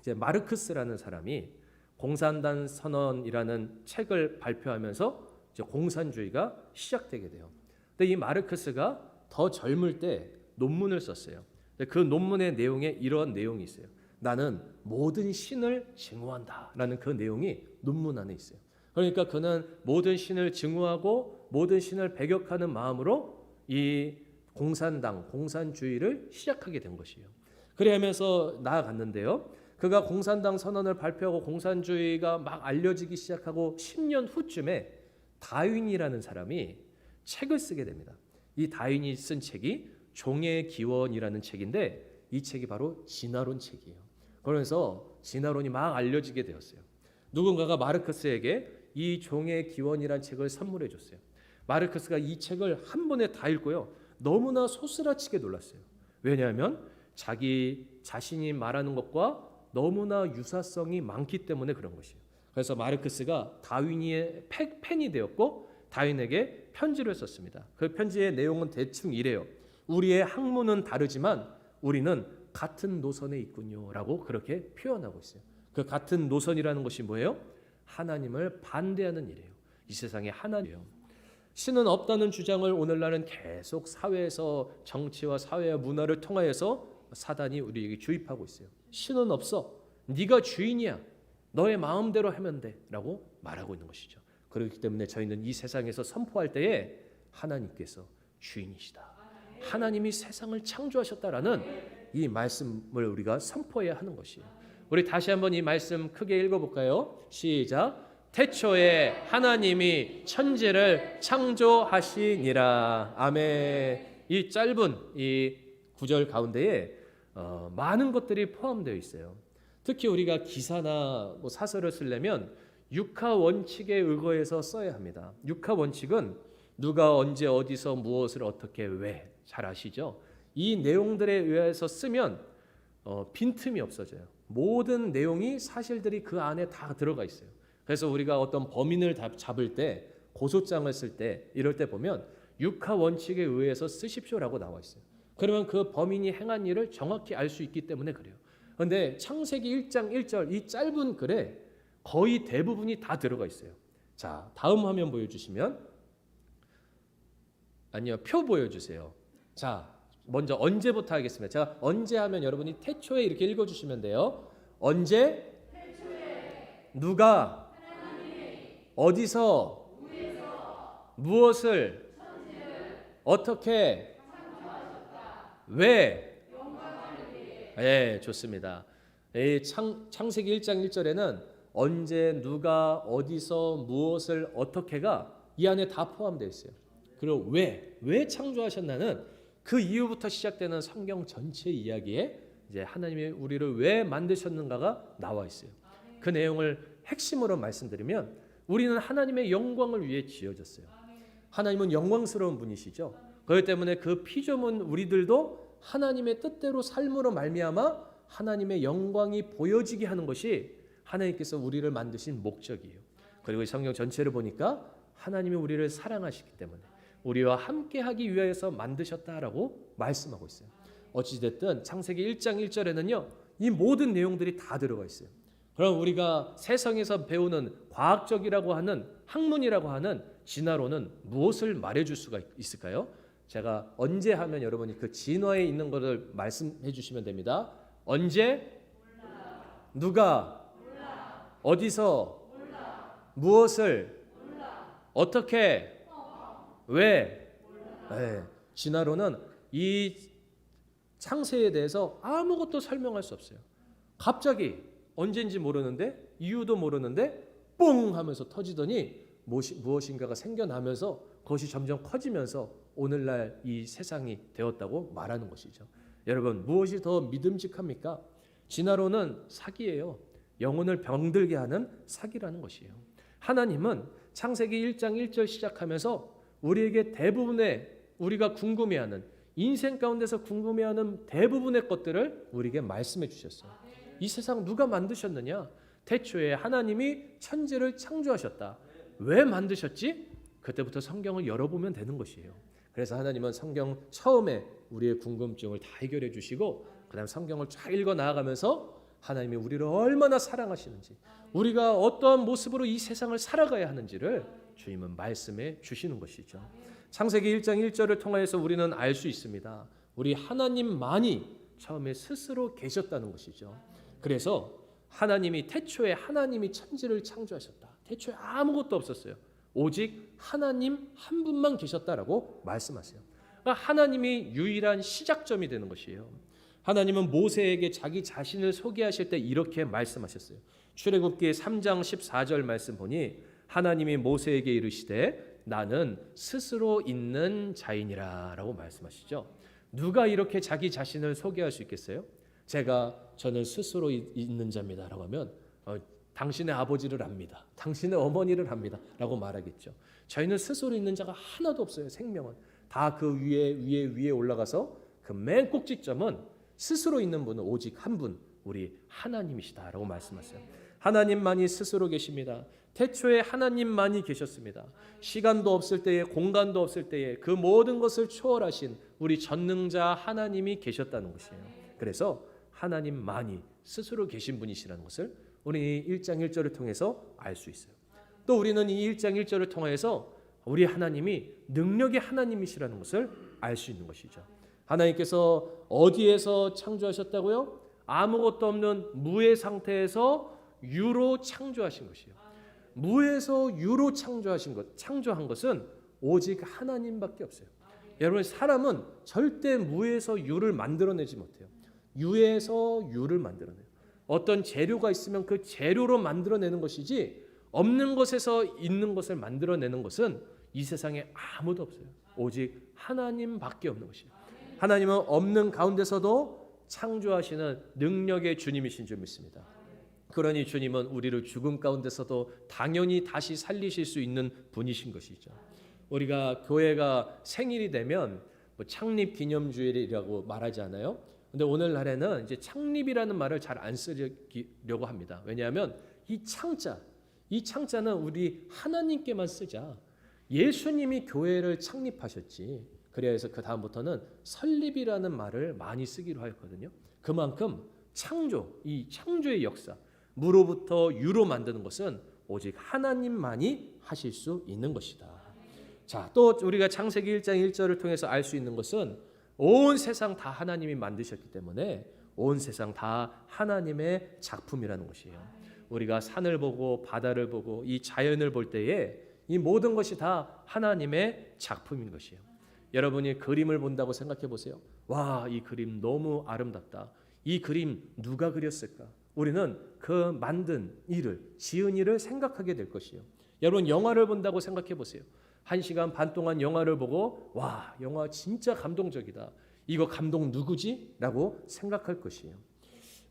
이제 마르크스라는 사람이 공산당 선언이라는 책을 발표하면서 이제 공산주의가 시작되게 돼요. 근데 이 마르크스가 더 젊을 때 논문을 썼어요. 근데 그 논문의 내용에 이런 내용이 있어요. 나는 모든 신을 증오한다라는 그 내용이 논문 안에 있어요. 그러니까 그는 모든 신을 증오하고 모든 신을 배격하는 마음으로 이 공산당, 공산주의를 시작하게 된 것이에요. 그래 하면서 나아갔는데요. 그가 공산당 선언을 발표하고 공산주의가 막 알려지기 시작하고 10년 후쯤에 다윈이라는 사람이 책을 쓰게 됩니다. 이 다윈이 쓴 책이 종의 기원이라는 책인데 이 책이 바로 진화론 책이에요. 그러면서 진화론이 막 알려지게 되었어요. 누군가가 마르크스에게 이 종의 기원이라는 책을 선물해 줬어요. 마르크스가 이 책을 한 번에 다 읽고요. 너무나 소스라치게 놀랐어요. 왜냐하면 자기 자신이 말하는 것과 너무나 유사성이 많기 때문에 그런 것이에요. 그래서 마르크스가 다윈의 팬이 되었고 다윈에게 편지를 썼습니다. 그 편지의 내용은 대충 이래요. 우리의 학문은 다르지만 우리는 같은 노선에 있군요 라고 그렇게 표현하고 있어요. 그 같은 노선이라는 것이 뭐예요? 하나님을 반대하는 일이에요. 이 세상에 하나님이에요. 신은 없다는 주장을 오늘날은 계속 사회에서 정치와 사회와 문화를 통하여서 사단이 우리에게 주입하고 있어요. 신은 없어. 네가 주인이야. 너의 마음대로 하면 돼 라고 말하고 있는 것이죠. 그렇기 때문에 저희는 이 세상에서 선포할 때에 하나님께서 주인이시다. 하나님이 세상을 창조하셨다라는 이 말씀을 우리가 선포해야 하는 것이에요. 우리 다시 한번 이 말씀 크게 읽어볼까요? 시작. 태초에 하나님이 천지를 창조하시니라. 아멘. 이 짧은 이 구절 가운데에 많은 것들이 포함되어 있어요. 특히 우리가 기사나 사설을 쓰려면 육하 원칙에 의거해서 써야 합니다. 육하 원칙은 누가 언제 어디서 무엇을 어떻게 왜 잘 아시죠? 이 내용들에 의해서 쓰면 빈틈이 없어져요. 모든 내용이 사실들이 그 안에 다 들어가 있어요. 그래서 우리가 어떤 범인을 잡을 때 고소장을 쓸 때 이럴 때 보면 육하 원칙에 의해서 쓰십시오라고 나와 있어요. 그러면 그 범인이 행한 일을 정확히 알 수 있기 때문에 그래요. 그런데 창세기 1장 1절 이 짧은 글에 거의 대부분이 다 들어가 있어요. 자, 다음 화면 보여주시면 아니요, 표 보여주세요. 자, 먼저 언제부터 하겠습니다. 제가 언제 하면 여러분이 태초에 이렇게 읽어주시면 돼요. 언제? 태초에. 누가? 하나님이. 어디서? 우에서. 무엇을? 천지를. 어떻게? 창조하셨다. 왜? 영광을 위해. 네, 좋습니다. 창세기 1장 1절에는 언제, 누가, 어디서, 무엇을, 어떻게가 이 안에 다 포함되어 있어요. 그리고 왜 창조하셨나는 그 이후부터 시작되는 성경 전체 이야기에 이제 하나님이 우리를 왜 만드셨는가가 나와 있어요. 그 내용을 핵심으로 말씀드리면 우리는 하나님의 영광을 위해 지어졌어요. 하나님은 영광스러운 분이시죠. 그렇기 때문에 그 피조물 우리들도 하나님의 뜻대로 삶으로 말미암아 하나님의 영광이 보여지게 하는 것이 하나님께서 우리를 만드신 목적이에요. 그리고 이 성경 전체를 보니까 하나님이 우리를 사랑하시기 때문에 우리와 함께하기 위해서 만드셨다라고 말씀하고 있어요. 어찌됐든 창세기 1장 1절에는요. 이 모든 내용들이 다 들어가 있어요. 그럼 우리가 세상에서 배우는 과학적이라고 하는 학문이라고 하는 진화론은 무엇을 말해줄 수가 있을까요? 제가 언제 하면 여러분이 그 진화에 있는 것을 말씀해 주시면 됩니다. 언제? 몰라. 누가? 몰라. 어디서? 몰라. 무엇을? 몰라. 어떻게? 왜? 네. 진화론은 이 창세에 대해서 아무것도 설명할 수 없어요. 갑자기 언젠지 모르는데 이유도 모르는데 뽕 하면서 터지더니 무엇인가가 생겨나면서 그것이 점점 커지면서 오늘날 이 세상이 되었다고 말하는 것이죠. 여러분, 무엇이 더 믿음직합니까? 진화론은 사기예요. 영혼을 병들게 하는 사기라는 것이에요. 하나님은 창세기 1장 1절 시작하면서 우리에게 대부분의 우리가 궁금해하는 인생 가운데서 궁금해하는 대부분의 것들을 우리에게 말씀해 주셨어요. 이 세상 누가 만드셨느냐? 태초에 하나님이 천지를 창조하셨다. 왜 만드셨지? 그때부터 성경을 열어보면 되는 것이에요. 그래서 하나님은 성경 처음에 우리의 궁금증을 다 해결해 주시고 그 다음 성경을 쫙 읽어 나아가면서 하나님이 우리를 얼마나 사랑하시는지, 우리가 어떠한 모습으로 이 세상을 살아가야 하는지를 주님은 말씀해 주시는 것이죠. 창세기 1장 1절을 통하여서 우리는 알 수 있습니다. 우리 하나님만이 처음에 스스로 계셨다는 것이죠. 그래서 하나님이 태초에 하나님이 천지를 창조하셨다. 태초에 아무것도 없었어요. 오직 하나님 한 분만 계셨다라고 말씀하세요. 그러니까 하나님이 유일한 시작점이 되는 것이에요. 하나님은 모세에게 자기 자신을 소개하실 때 이렇게 말씀하셨어요. 출애굽기 3장 14절 말씀 보니 하나님이 모세에게 이르시되 나는 스스로 있는 자이니라 라고 말씀하시죠. 누가 이렇게 자기 자신을 소개할 수 있겠어요? 저는 스스로 있는 자입니다 라고 하면 당신의 아버지를 압니다. 당신의 어머니를 압니다 라고 말하겠죠. 저희는 스스로 있는 자가 하나도 없어요. 생명은 다 그 위에 올라가서 그 맨 꼭지점은 스스로 있는 분은 오직 한 분, 우리 하나님이시다 라고 말씀하세요. 하나님만이 스스로 계십니다. 태초에 하나님만이 계셨습니다. 시간도 없을 때에 공간도 없을 때에 그 모든 것을 초월하신 우리 전능자 하나님이 계셨다는 것이에요. 그래서 하나님만이 스스로 계신 분이시라는 것을 우리 1장 1절을 통해서 알 수 있어요. 또 우리는 이 1장 1절을 통해서 우리 하나님이 능력의 하나님이시라는 것을 알 수 있는 것이죠. 하나님께서 어디에서 창조하셨다고요? 아무것도 없는 무의 상태에서 유로 창조하신 것이에요. 무에서 유로 창조한 것은 오직 하나님밖에 없어요. 여러분, 사람은 절대 무에서 유를 만들어내지 못해요. 유에서 유를 만들어내요. 어떤 재료가 있으면 그 재료로 만들어내는 것이지 없는 것에서 있는 것을 만들어내는 것은 이 세상에 아무도 없어요. 오직 하나님밖에 없는 것이에요. 하나님은 없는 가운데서도 창조하시는 능력의 주님이신 줄 믿습니다. 그러니 주님은 우리를 죽음 가운데서도 당연히 다시 살리실 수 있는 분이신 것이죠. 우리가 교회가 생일이 되면 창립 기념주일이라고 말하지 않아요? 근데 오늘날에는 이제 창립이라는 말을 잘 안 쓰려고 합니다. 왜냐하면 이 창자는 우리 하나님께만 쓰자. 예수님이 교회를 창립하셨지. 그래서 그 다음부터는 설립이라는 말을 많이 쓰기로 하였거든요. 그만큼 이 창조의 역사, 무로부터 유로 만드는 것은 오직 하나님만이 하실 수 있는 것이다. 자, 또 우리가 창세기 1장 1절을 통해서 알 수 있는 것은 온 세상 다 하나님이 만드셨기 때문에 온 세상 다 하나님의 작품이라는 것이에요. 우리가 산을 보고 바다를 보고 이 자연을 볼 때에 이 모든 것이 다 하나님의 작품인 것이에요. 여러분이 그림을 본다고 생각해 보세요. 와, 이 그림 너무 아름답다. 이 그림 누가 그렸을까? 우리는 그 만든 일을, 지은 일을 생각하게 될 것이에요. 여러분, 영화를 본다고 생각해 보세요. 1시간 반 동안 영화를 보고 와, 영화 진짜 감동적이다. 이거 감동 누구지? 라고 생각할 것이에요.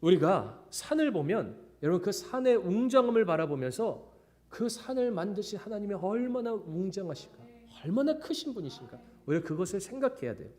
우리가 산을 보면 여러분 그 산의 웅장함을 바라보면서 그 산을 만드신 하나님이 얼마나 웅장하실까? 얼마나 크신 분이신가? 우리가 그것을 생각해야 돼요.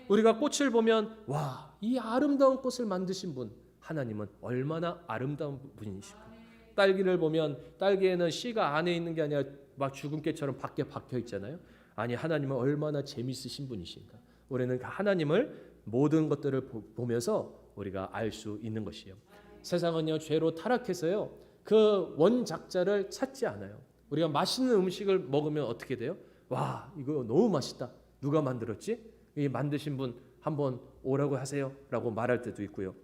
우리가 꽃을 보면 와, 이 아름다운 꽃을 만드신 분 하나님은 얼마나 아름다운 분이실까? 딸기를 보면 딸기에는 씨가 안에 있는 게 아니라 막 죽은 깨처럼 밖에 박혀 있잖아요. 아니, 하나님은 얼마나 재미있으신 분이신가? 우리는 그 하나님을 모든 것들을 보면서 우리가 알 수 있는 것이에요. 세상은요, 죄로 타락해서요, 그 원작자를 찾지 않아요. 우리가 맛있는 음식을 먹으면 어떻게 돼요? 와, 이거 너무 맛있다. 누가 만들었지? 이 만드신 분 한번 오라고 하세요 라고 말할 때도 있고요.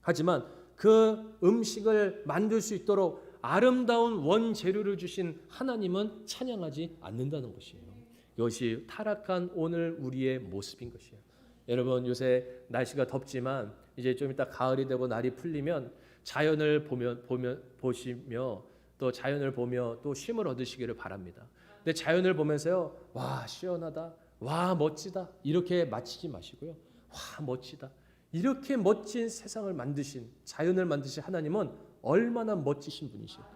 하지만 그 음식을 만들 수 있도록 아름다운 원재료를 주신 하나님은 찬양하지 않는다는 것이에요. 이것이 타락한 오늘 우리의 모습인 것이에요. 여러분, 요새 날씨가 덥지만 이제 좀 이따 가을이 되고 날이 풀리면 자연을 보시며 또 자연을 보며 또 쉼을 얻으시기를 바랍니다. 근데 자연을 보면서요, 와 시원하다, 와 멋지다 이렇게 마치지 마시고요, 와 멋지다, 이렇게 멋진 세상을 만드신, 자연을 만드신 하나님은 얼마나 멋지신 분이실까?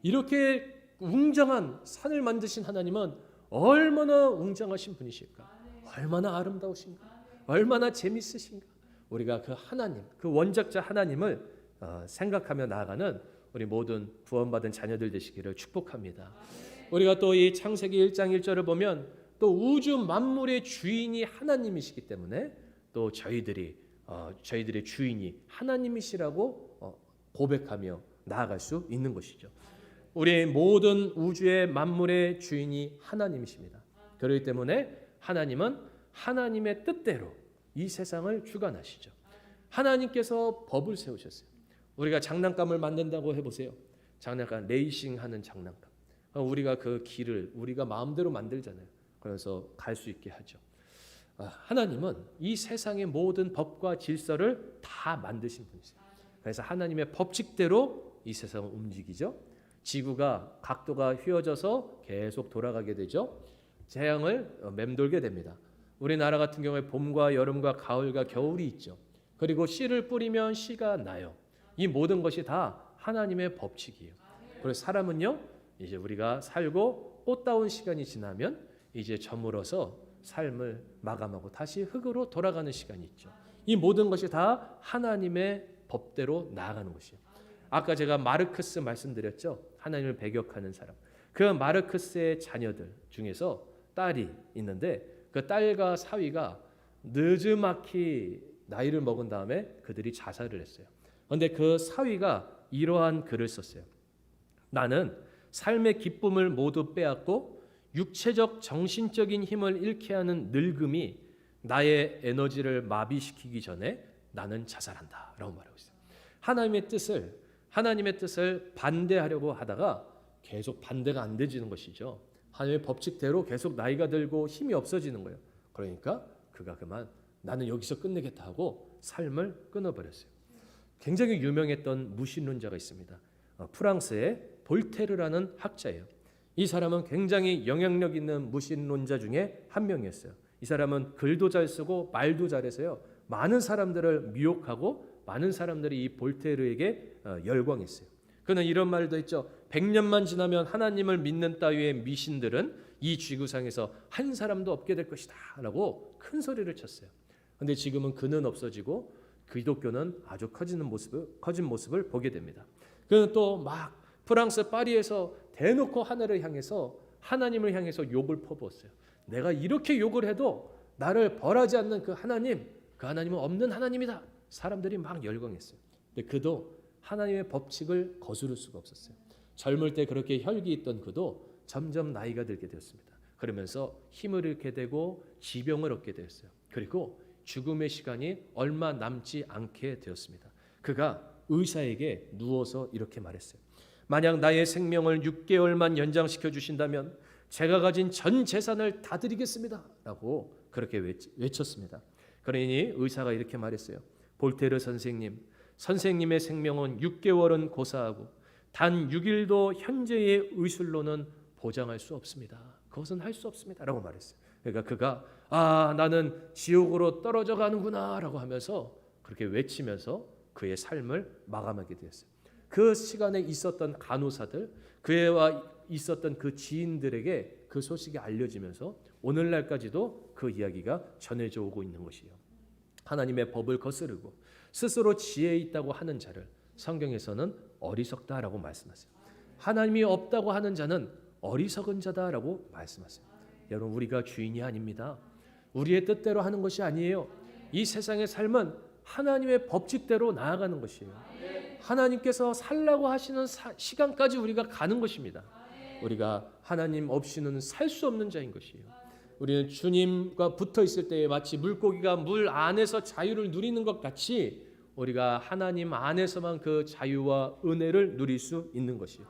이렇게 웅장한 산을 만드신 하나님은 얼마나 웅장하신 분이실까? 얼마나 아름다우신가? 얼마나 재밌으신가? 우리가 그 하나님, 그 원작자 하나님을 생각하며 나아가는 우리 모든 구원받은 자녀들 되시기를 축복합니다. 우리가 또 이 창세기 1장 1절을 보면 또 우주 만물의 주인이 하나님이시기 때문에 또 저희들의 주인이 하나님이시라고 고백하며 나아갈 수 있는 것이죠. 우리 모든 우주의 만물의 주인이 하나님이십니다. 그렇기 때문에 하나님은 하나님의 뜻대로 이 세상을 주관하시죠. 하나님께서 법을 세우셨어요. 우리가 장난감을 만든다고 해보세요. 장난감, 레이싱하는 장난감. 우리가 그 길을 우리가 마음대로 만들잖아요. 그래서 갈 수 있게 하죠. 하나님은 이 세상의 모든 법과 질서를 다 만드신 분이세요. 그래서 하나님의 법칙대로 이 세상을 움직이죠. 지구가 각도가 휘어져서 계속 돌아가게 되죠. 태양을 맴돌게 됩니다. 우리나라 같은 경우에 봄과 여름과 가을과 겨울이 있죠. 그리고 씨를 뿌리면 씨가 나요. 이 모든 것이 다 하나님의 법칙이에요. 그래서 사람은요, 이제 우리가 살고 꽃다운 시간이 지나면 이제 저물어서 삶을 마감하고 다시 흙으로 돌아가는 시간이 있죠. 이 모든 것이 다 하나님의 법대로 나아가는 것이에요. 아까 제가 마르크스 말씀드렸죠. 하나님을 배격하는 사람. 그 마르크스의 자녀들 중에서 딸이 있는데 그 딸과 사위가 늦지막히 나이를 먹은 다음에 그들이 자살을 했어요. 그런데 그 사위가 이러한 글을 썼어요. 나는 삶의 기쁨을 모두 빼앗고 육체적 정신적인 힘을 잃게 하는 늙음이 나의 에너지를 마비시키기 전에 나는 자살한다 라고 말하고 있어요. 하나님의 뜻을 반대하려고 하다가 계속 반대가 안 되지는 것이죠. 하나님의 법칙대로 계속 나이가 들고 힘이 없어지는 거예요. 그러니까 그가 그만 나는 여기서 끝내겠다 하고 삶을 끊어버렸어요. 굉장히 유명했던 무신론자가 있습니다. 프랑스의 볼테르라는 학자예요. 이 사람은 굉장히 영향력 있는 무신론자 중에 한 명이었어요. 이 사람은 글도 잘 쓰고 말도 잘해서요, 많은 사람들을 미혹하고 많은 사람들이 이 볼테르에게 열광했어요. 그는 이런 말도 했죠. 100년만 지나면 하나님을 믿는 따위의 미신들은 이 지구상에서 한 사람도 없게 될 것이다 라고 큰 소리를 쳤어요. 그런데 지금은 그는 없어지고 기독교는 아주 커진 모습을 보게 됩니다. 그는 또 막 프랑스 파리에서 대놓고 하늘을 향해서 하나님을 향해서 욕을 퍼부었어요. 내가 이렇게 욕을 해도 나를 벌하지 않는 그 하나님은 없는 하나님이다. 사람들이 막 열광했어요. 근데 그도 하나님의 법칙을 거스를 수가 없었어요. 젊을 때 그렇게 혈기 있던 그도 점점 나이가 들게 되었습니다. 그러면서 힘을 잃게 되고 지병을 얻게 되었어요. 그리고 죽음의 시간이 얼마 남지 않게 되었습니다. 그가 의사에게 누워서 이렇게 말했어요. 만약 나의 생명을 6개월만 연장시켜 주신다면 제가 가진 전 재산을 다 드리겠습니다 라고 그렇게 외쳤습니다. 그러니 의사가 이렇게 말했어요. 볼테르 선생님의 생명은 6개월은 고사하고 단 6일도 현재의 의술로는 보장할 수 없습니다. 그것은 할 수 없습니다 라고 말했어요. 그러니까 그가 나는 지옥으로 떨어져 가는구나 라고 하면서 그렇게 외치면서 그의 삶을 마감하게 되었어요. 그 시간에 있었던 간호사들, 그와 있었던 그 지인들에게 그 소식이 알려지면서 오늘날까지도 그 이야기가 전해져 오고 있는 것이에요. 하나님의 법을 거스르고 스스로 지혜 있다고 하는 자를 성경에서는 어리석다라고 말씀하세요. 하나님이 없다고 하는 자는 어리석은 자다라고 말씀하세요. 여러분, 우리가 주인이 아닙니다. 우리의 뜻대로 하는 것이 아니에요. 이 세상의 삶은 하나님의 법칙대로 나아가는 것이에요. 하나님께서 살라고 하시는 시간까지 우리가 가는 것입니다. 우리가 하나님 없이는 살 수 없는 자인 것이에요. 우리는 주님과 붙어 있을 때에 마치 물고기가 물 안에서 자유를 누리는 것 같이 우리가 하나님 안에서만 그 자유와 은혜를 누릴 수 있는 것이에요.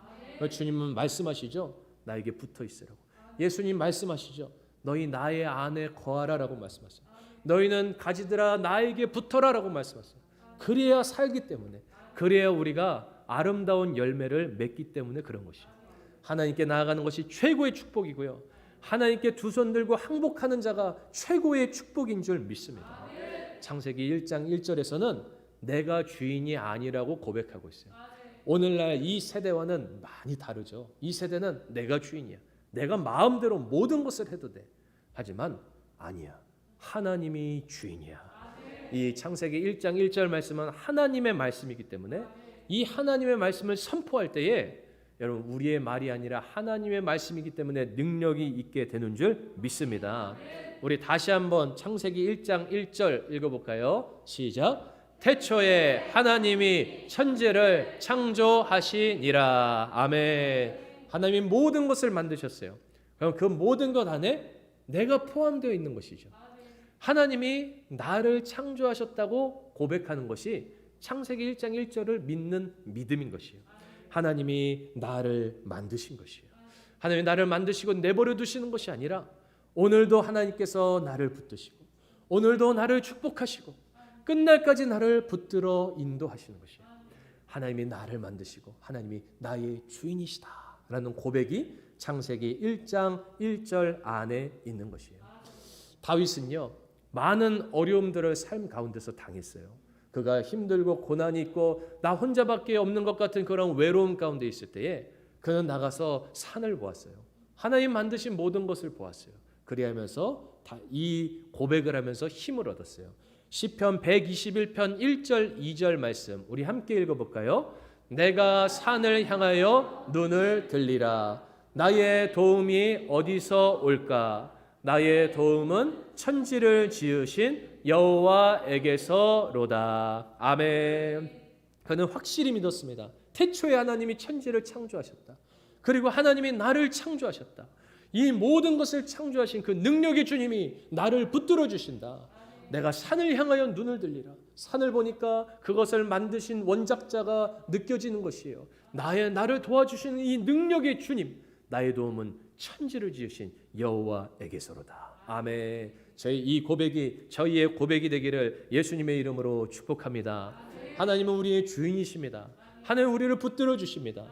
주님은 말씀하시죠. 나에게 붙어 있으라고. 예수님 말씀하시죠. 너희 나의 안에 거하라라고 말씀하세요. 너희는 가지들아 나에게 붙어라라고 말씀하세요. 그래야 살기 때문에, 그래야 우리가 아름다운 열매를 맺기 때문에 그런 것이에요. 하나님께 나아가는 것이 최고의 축복이고요. 하나님께 두 손 들고 항복하는 자가 최고의 축복인 줄 믿습니다. 창세기 1장 1절에서는 내가 주인이 아니라고 고백하고 있어요. 오늘날 이 세대와는 많이 다르죠. 이 세대는 내가 주인이야. 내가 마음대로 모든 것을 해도 돼. 하지만 아니야. 하나님이 주인이야. 이 창세기 1장 1절 말씀은 하나님의 말씀이기 때문에 이 하나님의 말씀을 선포할 때에 여러분 우리의 말이 아니라 하나님의 말씀이기 때문에 능력이 있게 되는 줄 믿습니다. 우리 다시 한번 창세기 1장 1절 읽어볼까요? 시작. 태초에 하나님이 천지를 창조하시니라. 아멘. 하나님이 모든 것을 만드셨어요. 그럼 그 모든 것 안에 내가 포함되어 있는 것이죠. 하나님이 나를 창조하셨다고 고백하는 것이 창세기 1장 1절을 믿는 믿음인 것이에요. 하나님이 나를 만드신 것이에요. 하나님이 나를 만드시고 내버려 두시는 것이 아니라 오늘도 하나님께서 나를 붙드시고 오늘도 나를 축복하시고 끝날까지 나를 붙들어 인도하시는 것이에요. 하나님이 나를 만드시고 하나님이 나의 주인이시다라는 고백이 창세기 1장 1절 안에 있는 것이에요. 다윗은요 많은 어려움들을 삶 가운데서 당했어요. 그가 힘들고 고난이 있고 나 혼자밖에 없는 것 같은 그런 외로움 가운데 있을 때에 그는 나가서 산을 보았어요. 하나님 만드신 모든 것을 보았어요. 그리하면서 이 고백을 하면서 힘을 얻었어요. 시편 121편 1절 2절 말씀 우리 함께 읽어볼까요? 내가 산을 향하여 눈을 들리라. 나의 도움이 어디서 올까? 나의 도움은 천지를 지으신 여호와에게서로다. 아멘. 그는 확실히 믿었습니다. 태초에 하나님이 천지를 창조하셨다. 그리고 하나님이 나를 창조하셨다. 이 모든 것을 창조하신 그 능력의 주님이 나를 붙들어 주신다. 내가 산을 향하여 눈을 들리라. 산을 보니까 그것을 만드신 원작자가 느껴지는 것이에요. 나를 도와주시는 이 능력의 주님, 나의 도움은 천지를 지으신 여호와에게서로다. 아멘. 저희 이 고백이 저희의 고백이 되기를 예수님의 이름으로 축복합니다. 하나님은 우리의 주인이십니다. 하나님 우리를 붙들어 주십니다.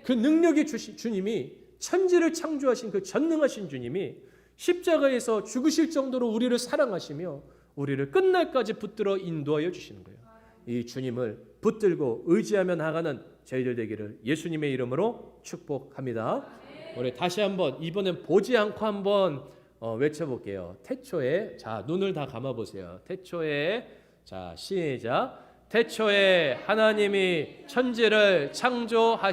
그 능력의 주님이 천지를 창조하신 그 전능하신 주님이 십자가에서 죽으실 정도로 우리를 사랑하시며 우리를 끝날까지 붙들어 인도하여 주시는 거예요. 이 주님을 붙들고 의지하며 나가는 저희들 되기를 예수님의 이름으로 축복합니다. 우리 다시 한번 이번엔 보지 않고 한번 외쳐볼게요. 태초에 자 눈을 다 감아보세요. 태초에 자 시작. 태초에 하나님이 천지를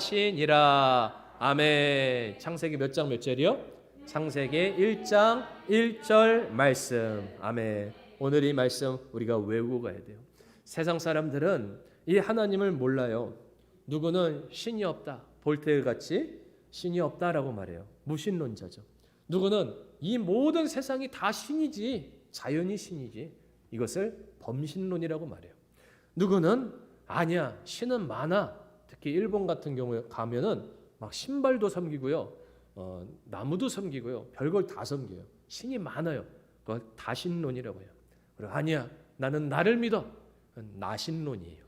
창조하시니라. 아멘. 창세기 몇 장 몇 절이요? 창세기 1장 1절 말씀. 아멘. 오늘 이 말씀 우리가 외우고 가야 돼요. 세상 사람들은 이 하나님을 몰라요. 누구는 신이 없다. 볼테르 같이 신이 없다라고 말해요. 무신론자죠. 누구는 이 모든 세상이 다 신이지 자연이 신이지 이것을 범신론이라고 말해요. 누구는 아니야 신은 많아. 특히 일본 같은 경우에 가면은 막 신발도 섬기고요, 나무도 섬기고요, 별걸 다 섬겨요. 신이 많아요. 그걸 다신론이라고 해요. 그리고 아니야 나는 나를 믿어. 나신론이에요.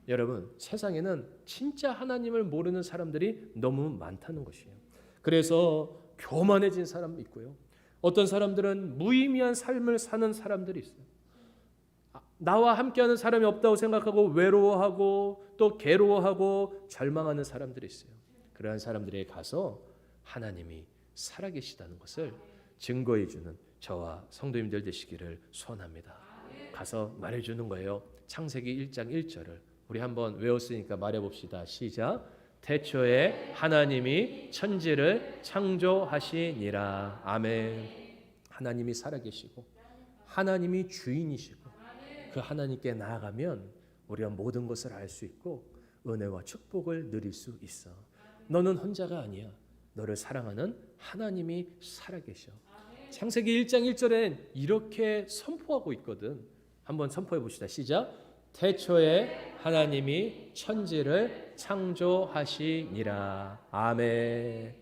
여러분 세상에는 진짜 하나님을 모르는 사람들이 너무 많다는 것이에요. 그래서 교만해진 사람도 있고요. 어떤 사람들은 무의미한 삶을 사는 사람들이 있어요. 나와 함께하는 사람이 없다고 생각하고 외로워하고 또 괴로워하고 절망하는 사람들이 있어요. 그러한 사람들에게 가서 하나님이 살아계시다는 것을 증거해주는 저와 성도님들 되시기를 소원합니다. 가서 말해주는 거예요. 창세기 1장 1절을 우리 한번 외웠으니까 말해봅시다. 시작. 태초에 하나님이 천지를 창조하시니라. 아멘. 하나님이 살아계시고 하나님이 주인이시고 그 하나님께 나아가면 우리가 모든 것을 알 수 있고 은혜와 축복을 누릴 수 있어. 너는 혼자가 아니야. 너를 사랑하는 하나님이 살아계셔. 창세기 1장 1절엔 이렇게 선포하고 있거든. 한번 선포해 봅시다. 시작. 태초에 하나님이 천지를 창조하시니라. 아멘.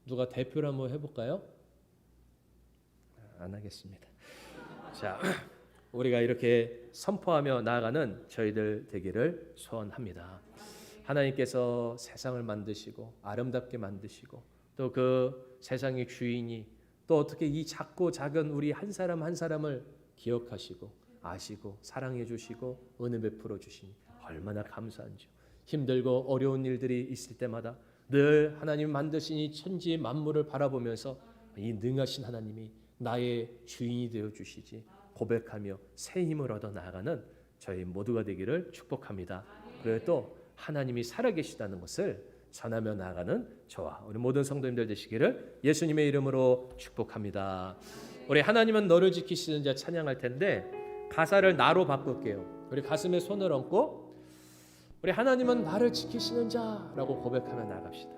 누가 대표를 한번 해볼까요? 안 하겠습니다. 자, 우리가 이렇게 선포하며 나아가는 저희들 되기를 소원합니다. 하나님께서 세상을 만드시고 아름답게 만드시고 또 그 세상의 주인이 또 어떻게 이 작고 작은 우리 한 사람 한 사람을 기억하시고 아시고 사랑해 주시고 은혜 베풀어 주시니 얼마나 감사한지요. 힘들고 어려운 일들이 있을 때마다 늘 하나님 만드신 이 천지 만물을 바라보면서 이 능하신 하나님이 나의 주인이 되어 주시지 고백하며 새 힘을 얻어 나아가는 저희 모두가 되기를 축복합니다. 그리고 또 하나님이 살아계시다는 것을 전하며 나아가는 저와 우리 모든 성도님들 되시기를 예수님의 이름으로 축복합니다. 우리 하나님은 너를 지키시는 자 찬양할 텐데 가사를 나로 바꿀게요. 우리 가슴에 손을 얹고 우리 하나님은 나를 지키시는 자라고 고백하며 나갑시다.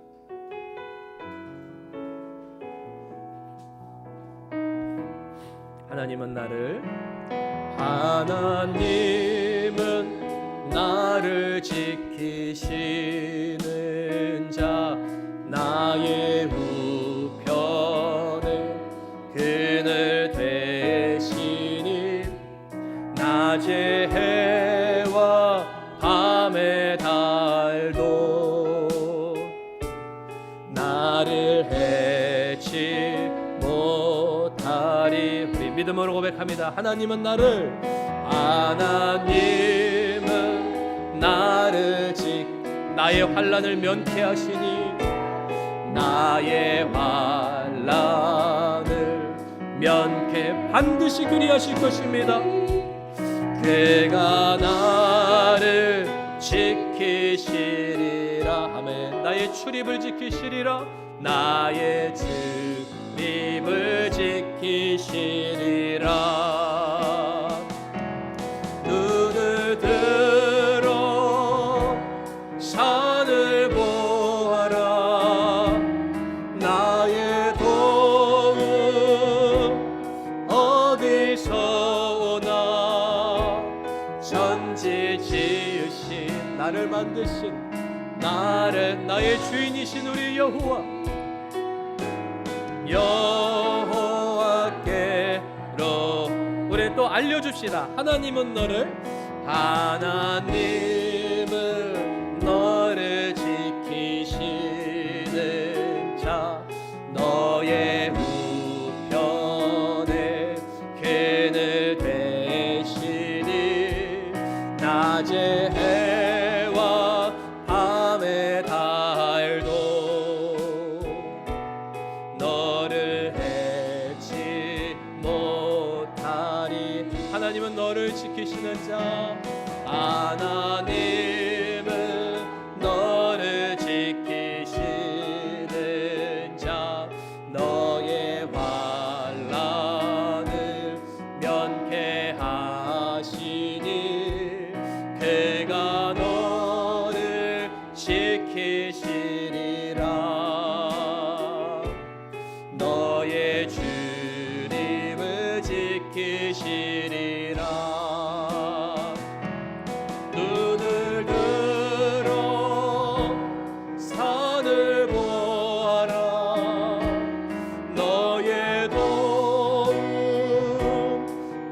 하나님은 나를 지키시는 자 나의 우편에 그늘 되시니 낮의 해와 밤의 달도 나를 해치 못하리. 우리 믿음으로 고백합니다. 하나님은 나의 환난을 면케하시니 나의 환난을 반드시 그리하실 것입니다. 그가 나를 지키시리라. 아멘. 나의 출입을 지키시리라. 나의 출입을 지키시리라. 눈을 들어 산을 보아라. 나의 도움 어디서 오나. 천지 지으신 나를 만드신 나의 주인이신 우리 여호와께로 우리 또 알려줍시다. 하나님은 너를 지키시는 자 너의 우편에 그늘 되시니 낮의 해와 밤의 달도 너를 해치 못하리. 하나님은 너를 지키시는 자 하나님은 너를 지키시는 자 너의 환난을 면케하시니 그가 너를 지키시리라. 너의 출입을 지키시리라. 눈을 들어 산을 보아라. 너의 도움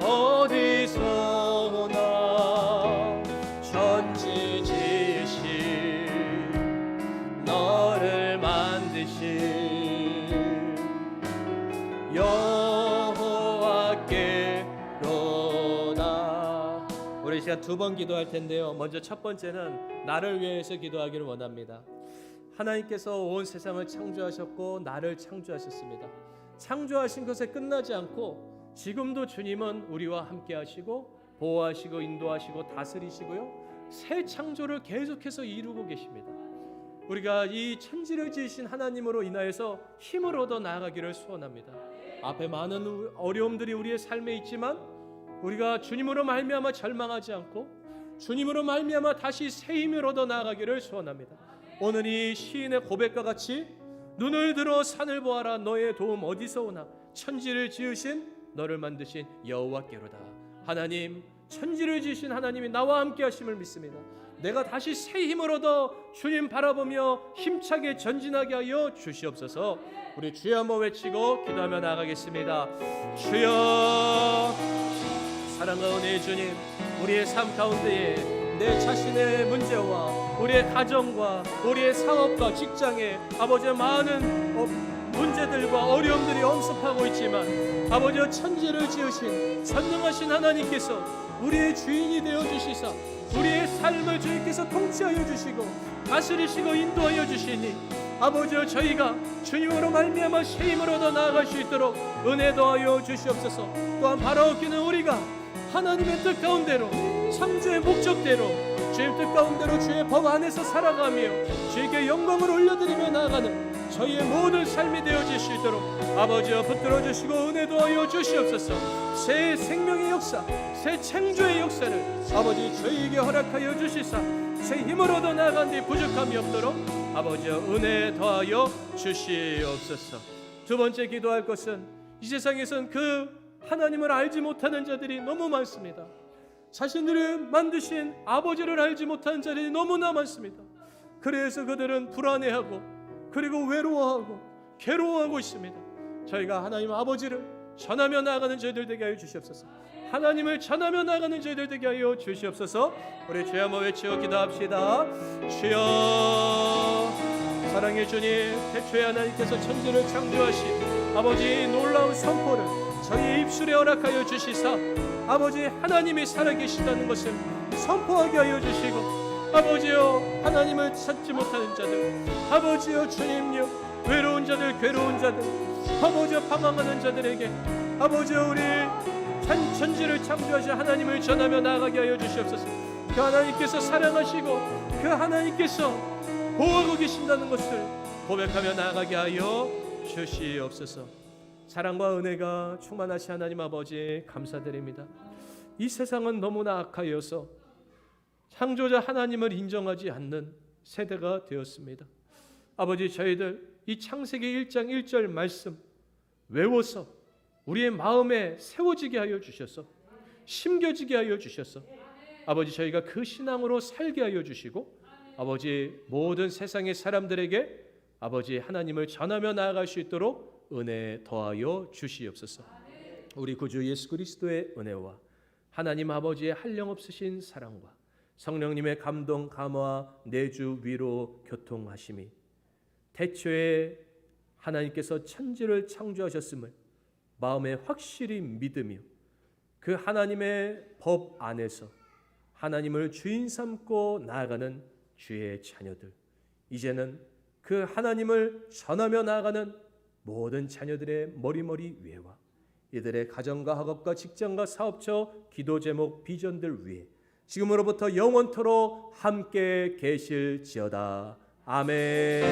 어디서 오나. 천지 지으신 너를 만드신 여호와께로다. 우리 시간 두 번 기도할 텐데요. 먼저 첫 번째는 나를 위해서 기도하기를 원합니다. 하나님께서 온 세상을 창조하셨고 나를 창조하셨습니다. 창조하신 것에 끝나지 않고 지금도 주님은 우리와 함께 하시고 보호하시고 인도하시고 다스리시고요. 새 창조를 계속해서 이루고 계십니다. 우리가 이 천지를 지으신 하나님으로 인하여서 힘을 얻어 나아가기를 소원합니다. 앞에 많은 어려움들이 우리의 삶에 있지만 우리가 주님으로 말미암아 절망하지 않고 주님으로 말미암아 다시 새 힘을 얻어 나아가기를 소원합니다. 오늘 이 시인의 고백과 같이 눈을 들어 산을 보아라. 너의 도움 어디서 오나. 천지를 지으신 너를 만드신 여호와께로다. 하나님, 천지를 지으신 하나님이 나와 함께 하심을 믿습니다. 내가 다시 새 힘을 얻어 주님 바라보며 힘차게 전진하게 하여 주시옵소서. 우리 주여 한번 외치고 기도하며 나아가겠습니다. 주여 사랑과 은혜의 주님, 우리의 삶 가운데에 내 자신의 문제와 우리의 가정과 우리의 사업과 직장에 아버지 많은 문제들과 어려움들이 엄습하고 있지만 아버지여 천지를 지으신 전능하신 하나님께서 우리의 주인이 되어 주시사 우리의 삶을 주님께서 통치하여 주시고 다스리시고 인도하여 주시니 아버지여 저희가 주님으로 말미암아 새 힘을 얻어 나아갈 수 있도록 은혜 더하여 주시옵소서. 또한 바라옵기는 우리가 하나님의 뜻 가운데로 창조의 목적대로 주의 뜻 가운데로 주의 법 안에서 살아가며 주에게 영광을 올려드리며 나아가는 저희의 모든 삶이 되어질 수 있도록 아버지여 붙들어 주시고 은혜 더하여 주시옵소서. 새 생명의 역사, 새 창조의 역사를 아버지 저희에게 허락하여 주시사 새 힘을 얻어 나아간 데 부족함이 없도록 아버지여 은혜 더하여 주시옵소서. 두 번째 기도할 것은 이 세상에선 그 하나님을 알지 못하는 자들이 너무 많습니다. 자신들을 만드신 아버지를 알지 못하는 자들이 너무나 많습니다. 그래서 그들은 불안해하고 그리고 외로워하고 괴로워하고 있습니다. 저희가 하나님 아버지를 전하며 나아가는 저희들 되게 하여 주시옵소서. 하나님을 전하며 나아가는 저희들 되게 하여 주시옵소서. 우리 주여 한번 외치고 기도합시다. 주여, 사랑의 주님, 태초에 하나님께서 천지를 창조하신 아버지 놀라운 선포를 저희 입술에 허락하여 주시사 아버지 하나님이 살아계시다는 것을 선포하게 하여 주시고 아버지여 하나님을 찾지 못하는 자들 아버지여 주님여 외로운 자들 괴로운 자들 아버지여 방황하는 자들에게 아버지여 우리 천지를 창조하신 하나님을 전하며 나아가게 하여 주시옵소서. 그 하나님께서 사랑하시고 그 하나님께서 보호하고 계신다는 것을 고백하며 나아가게 하여 주시옵소서. 사랑과 은혜가 충만하신 하나님 아버지 감사드립니다. 이 세상은 너무나 악하여서 창조자 하나님을 인정하지 않는 세대가 되었습니다. 아버지 저희들 이 창세기 1장 1절 말씀 외워서 우리의 마음에 세워지게 하여 주셔서 심겨지게 하여 주셔서 아버지 저희가 그 신앙으로 살게 하여 주시고 아버지 모든 세상의 사람들에게 아버지 하나님을 전하며 나아갈 수 있도록 은혜 더하여 주시옵소서. 우리 구주 예수 그리스도의 은혜와 하나님 아버지의 한량없으신 사랑과 성령님의 감동 감화 내주 위로 교통하심이 태초에 하나님께서 천지를 창조하셨음을 마음에 확실히 믿으며 그 하나님의 법 안에서 하나님을 주인 삼고 나아가는 주의 자녀들, 이제는 그 하나님을 전하며 나아가는 모든 자녀들의 머리머리 위에와 이들의 가정과 학업과 직장과 사업처 기도 제목 비전들 위에 지금으로부터 영원토록 함께 계실지어다. 아멘.